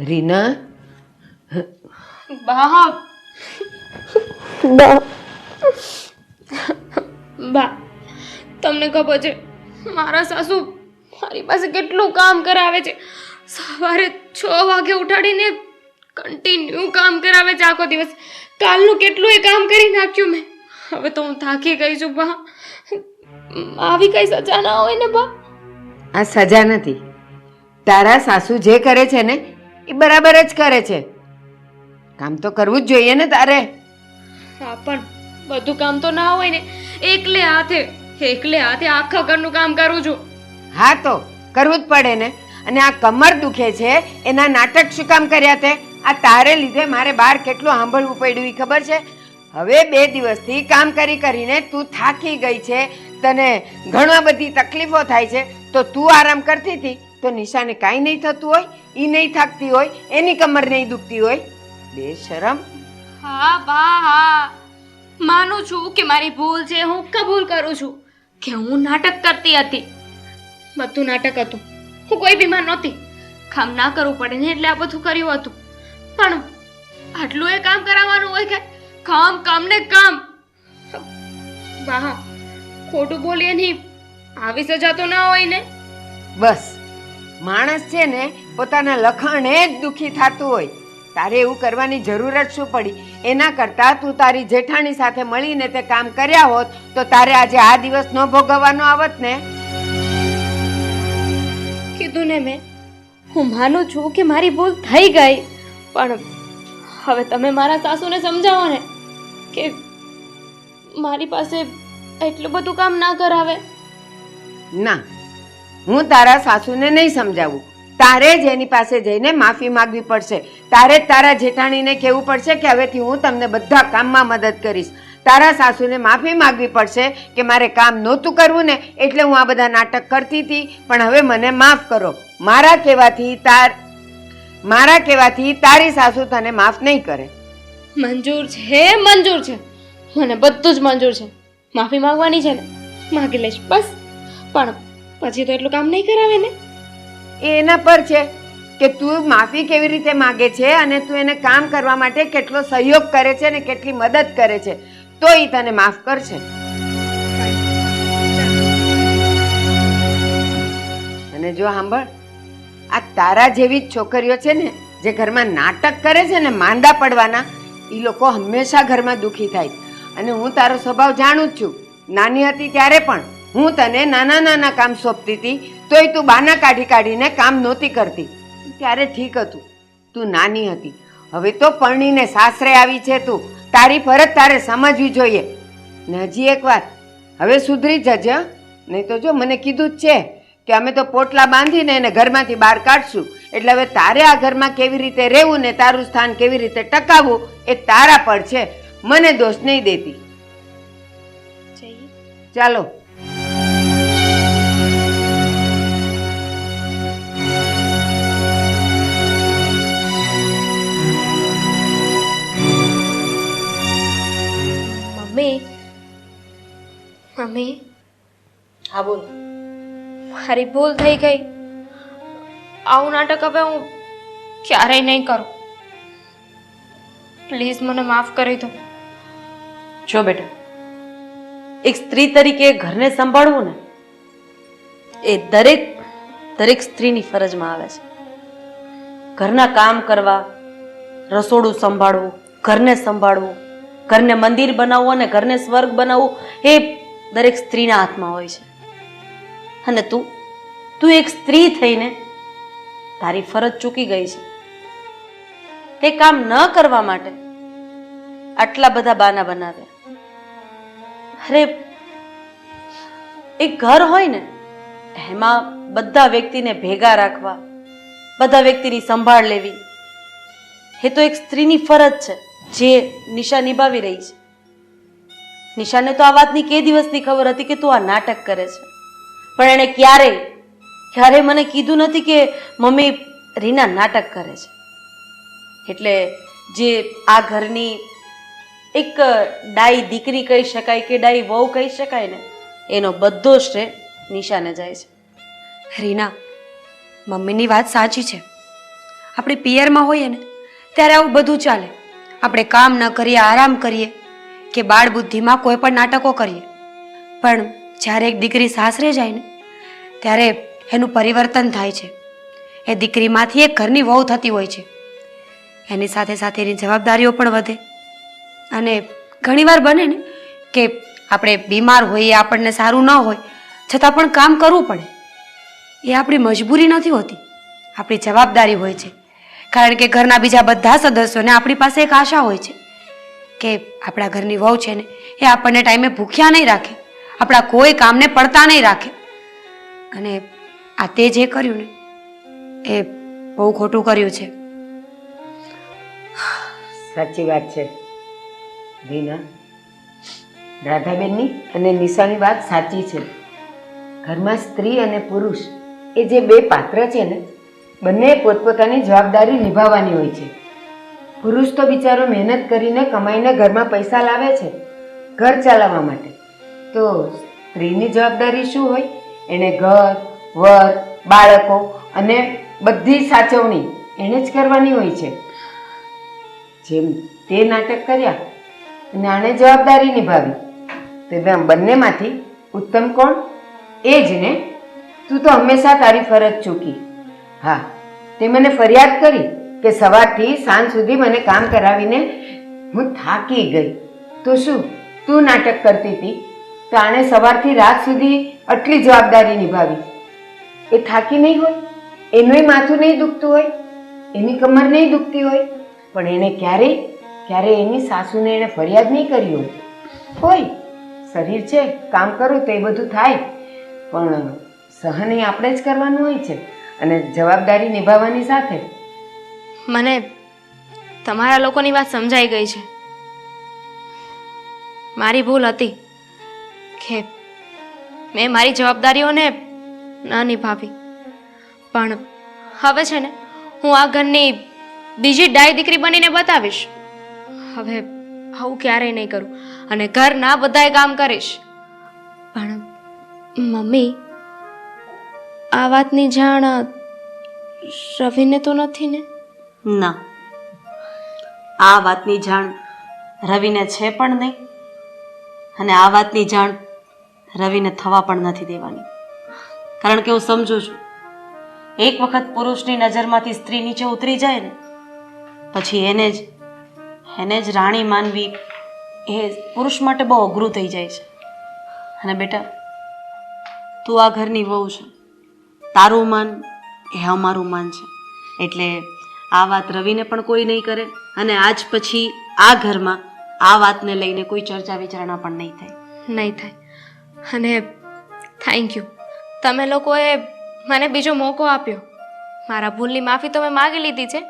રીના, બા તમને ખબર છે મારા સાસુ મારી પાસે કેટલું કામ કરાવે છે. સવારે 6 વાગે ઉઠાડીને કન્ટિન્યુ કામ કરાવે છે આખો દિવસ. કાલનું કેટલું એ કામ કરી નાખ્યું મેં. હવે તો હું થાકી ગઈ છું બા. આવી કઈ સજા ના હોય ને બા? આ સજા નથી. તારા સાસુ જે કરે છે ને એ બરાબર જ કરે છે. કામ તો કરવું જ જોઈએ ને તારે. હા, પણ બધું કામ તો ના હોય ને. એકલે હાથે આખા ઘરનું કામ કરું છું. હા, તો કરવું જ પડે ને. અને આ કમર દુખે છે એના નાટક શું કામ કર્યા તે? આ તારે લીધે મારે બહાર કેટલું સાંભળવું પડ્યું ખબર છે? હવે 2 દિવસથી કામ કરીને તું થાકી ગઈ છે, તને ઘણા બધી તકલીફો થાય છે, તો તું આરામ કરતી હતી તો નિશાને કાંઈ નહીં થતું હોય, ઈ નહીં થાકતી હોય, એની કમર નહીં દુખતી હોય. બેશરમ. હા બા, હા, માનું છું કે મારી ભૂલ છે. હું કબૂલ કરું છું કે હું નાટક કરતી હતી. બધું નાટક હતું. હું કોઈ બીમાર નહોતી. કામ ના કરવું પડે ને એટલે આ બધું કર્યું હતું. પણ આટલું એ કામ કરાવવાનું હોય કે કામ ને કામ? બા, ખોટું બોલીએ નહીં, આવી સજા તો ના હોય ને. બસ, માણસ છે ને પોતાના લખાણે જ દુખી થતું હોય. તારે એવું કરવાની જરૂર જ શું પડી? એના કરતા તું તારી જેઠાણી સાથે મળીને તે કામ કર્યા હોત તો તારે આજે આ દિવસ ન ભોગવવાનો આવત ને. કીધું ને મેં, હું માનું છું કે મારી ભૂલ થઈ ગઈ, પણ હવે તમે મારા સાસુને સમજાવો ને કે મારી પાસે એટલું બધું કામ ના કરાવે. ના, હું તારા સાસુને નહીં સમજાવું. તારે જ એની પાસે જઈને માફી માંગવી પડશે. તારે જ તારા જેઠાણીને કહેવું પડશે કે હવેથી હું તમને બધા કામમાં મદદ કરીશ. તારા સાસુને માફી માંગવી પડશે કે મારે કામ નહોતું કરવું ને એટલે હું આ બધા નાટક કરતી હતી, પણ હવે મને માફ કરો. મારા કહેવાથી તારી સાસુ તને માફ નહીં કરે. મંજૂર છે, મંજૂર છે, મને બધું જ મંજૂર છે. માફી માંગવાની છે ને, માંગી લઈશ બસ. પણ પછી તો એટલું કામ નહીં કરાવે ને. એ એના પર છે કે તું માફી કેવી રીતે માંગે છે અને તું એને કામ કરવા માટે કેટલો સહયોગ કરે છે ને કેટલી મદદ કરે છે, તો એ તને માફ કરશે. અને જો સાંભળ, આ તારા જેવી જ છોકરીઓ છે ને જે ઘરમાં નાટક કરે છે ને માંદા પડવાના, એ લોકો હંમેશા ઘરમાં દુઃખી થાય છે. અને હું તારો સ્વભાવ જાણું જ છું. નાની હતી ત્યારે પણ હું તને નાના નાના કામ સોંપતી હતી, તોય તું બાના કાઢીને કામ નહોતી કરતી. ત્યારે ઠીક હતું, તું નાની હતી. હવે તો પરણીને સાસરે આવી છે તું, તારી ફરજ તારે સમજવી જોઈએ. ને હજી એક વાત, હવે સુધરી જજે, નહીં તો જો મને કીધું જ છે કે અમે તો પોટલા બાંધીને એને ઘરમાંથી બહાર કાઢશું. એટલે હવે તારે આ ઘરમાં કેવી રીતે રહેવું ને તારું સ્થાન કેવી રીતે ટકાવવું એ તારા પર છે. મને દોષ નહીં દેતી. ચાલો. મમ્મી, હા બોલ. મારી ભૂલ થઈ ગઈ. આવું નાટક હવે હું ક્યારેય નહીં કરું. પ્લીઝ મને માફ કરી દો. જો બેટા, એક સ્ત્રી તરીકે ઘરને સંભાળવું ને એ દરેક સ્ત્રીની ફરજમાં આવે છે. ઘરના કામ કરવા, રસોડું સંભાળવું, ઘરને સંભાળવું, ઘરને મંદિર બનાવવું અને ઘરને સ્વર્ગ બનાવવું એ દરેક સ્ત્રીના હાથમાં હોય છે. અને તું એક સ્ત્રી થઈને તારી ફરજ ચૂકી ગઈ છે. તે કામ ન કરવા માટે આટલા બધા બાના બનાવ્યા. અરે એક ઘર હોય ને એમાં બધા વ્યક્તિને ભેગા રાખવા, બધા વ્યક્તિની સંભાળ લેવી એ તો એક સ્ત્રીની ફરજ છે જે નિશા નિભાવી રહી છે. નિશાને તો આ વાતની કે દિવસની ખબર હતી કે તું આ નાટક કરે છે, પણ એણે ક્યારેય મને કીધું નથી કે મમ્મી રીના નાટક કરે છે. એટલે જે આ ઘરની એક ડાઈ દીકરી કહી શકાય કે ડાઈ વહુ કહી શકાય ને એનો બધો શ્રેય નિશાને જાય છે. રીના, મમ્મીની વાત સાચી છે. આપણે પિયરમાં હોઈએ ને ત્યારે આવું બધું ચાલે. આપણે કામ ન કરીએ, આરામ કરીએ કે બાળ બુદ્ધિમાં કોઈ પણ નાટકો કરીએ, પણ જ્યારે એક દીકરી સાસરે જાય ને ત્યારે એનું પરિવર્તન થાય છે. એ દીકરીમાંથી એક ઘરની વહુ થતી હોય છે. એની સાથે સાથે એની જવાબદારીઓ પણ વધે. અને ઘણીવાર બને ને કે આપણે બીમાર હોઈએ, આપણને સારું ન હોય છતાં પણ કામ કરવું પડે. એ આપણી મજબૂરી નથી હોતી, આપણી જવાબદારી હોય છે. કારણ કે ઘરના બીજા બધા સદસ્યોને આપણી પાસે એક આશા હોય છે કે આપણા ઘરની વહુ છે ને એ આપણને ટાઈમે ભૂખ્યા નહીં રાખે, આપણા કોઈ કામને પડતા નહીં રાખે. અને આ તે જે કર્યું ને એ બહુ ખોટું કર્યું છે. સાચી વાત છે રીના. રાધાબેનની અને નિશાની વાત સાચી છે. ઘરમાં સ્ત્રી અને પુરુષ એ જે બે પાત્ર છે ને બંને પોતપોતાની જવાબદારી નિભાવવાની હોય છે. પુરુષ તો બિચારો મહેનત કરીને કમાઈને ઘરમાં પૈસા લાવે છે ઘર ચલાવવા માટે, તો સ્ત્રીની જવાબદારી શું હોય? એને ઘર, વર, બાળકો અને બધી સાચવણી એને જ કરવાની હોય છે. જેમ તે નાટક કર્યા અને આણે જવાબદારી નિભાવી, તો બંનેમાંથી ઉત્તમ કોણ? એ જ ને. તું તો હંમેશા તારી ફરજ ચૂકી. હા, તે મને ફરિયાદ કરી કે સવારથી સાંજ સુધી મને કામ કરાવીને હું થાકી ગઈ. તો શું તું નાટક કરતી હતી? તો આણે સવારથી રાત સુધી આટલી જવાબદારી નિભાવી, એ થાકી નહીં હોય? એનુંય માથું નહીં દુખતું હોય, એની કમર નહીં દુખતી હોય, પણ એને ક્યારે એની સાસુને એને ફરિયાદ નહીં કરી હોય. શરીર છે, કામ કરું તો એ બધું થાય, પણ સહન એ આપણે જ કરવાનું હોય છે અને જવાબદારી નિભાવવાની સાથે. મને તમારા લોકોની વાત સમજાઈ ગઈ છે. મારી ભૂલ હતી કે મેં મારી જવાબદારીઓને ન નિભાવી, પણ હવે છે ને હું આ ઘરની બીજી ડાય દીકરી બનીને બતાવીશ. હવે આવું ક્યારેય નહીં કરું અને ઘરના બધાય કામ કરીશ. પણ મમ્મી, આ વાતની જાણ રવિને તો નથી ને? ના, આ વાતની જાણ રવિને છે પણ નહીં, અને આ વાતની જાણ રવિને થવા પણ નથી દેવાની. કારણ કે હું સમજુ છું, એક વખત પુરુષની નજરમાંથી સ્ત્રી નીચે ઉતરી જાય ને પછી એને જ રાણી માનવી એ પુરુષ માટે બહુ અઘરું થઈ જાય છે. અને બેટા, તું આ ઘરની વહુ છે, તારું માન એ અમારું માન છે, એટલે આ વાત રવિને પણ કોઈ નહીં કરે અને આજ પછી આ ઘરમાં આ વાતને લઈને કોઈ ચર્ચા વિચારણા પણ નહીં થાય. નહીં થાય. અને થેન્ક યુ, તમે લોકોએ મને બીજો મોકો આપ્યો. મારા ભૂલની માફી તો મેં માગી લીધી છે,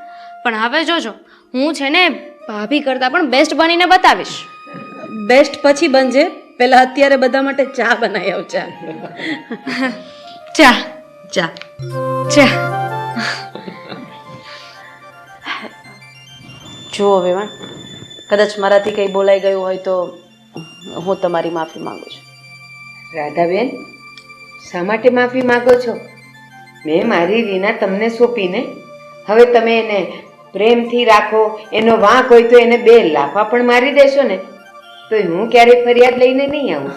પણ હવે જોજો, હું છે ને ભાભી કરતાં પણ બેસ્ટ બનીને બતાવીશ. બેસ્ટ પછી બનજે, પહેલા અત્યારે બધા માટે ચા બનાવી આવ. ચા ચા ચા ચા. જુઓ વેવાણ, કદાચ મારાથી કંઈ બોલાઈ ગયું હોય તો હું તમારી માફી માંગુ છું. રાધાબેન, શા માટે માફી માગો છો? મેં મારી રીના તમને સોંપીને, હવે તમે એને પ્રેમથી રાખો, એનો વાંક હોય તો એને 2 લાફા પણ મારી દેશો ને તો હું ક્યારેય ફરિયાદ લઈને નહીં આવું.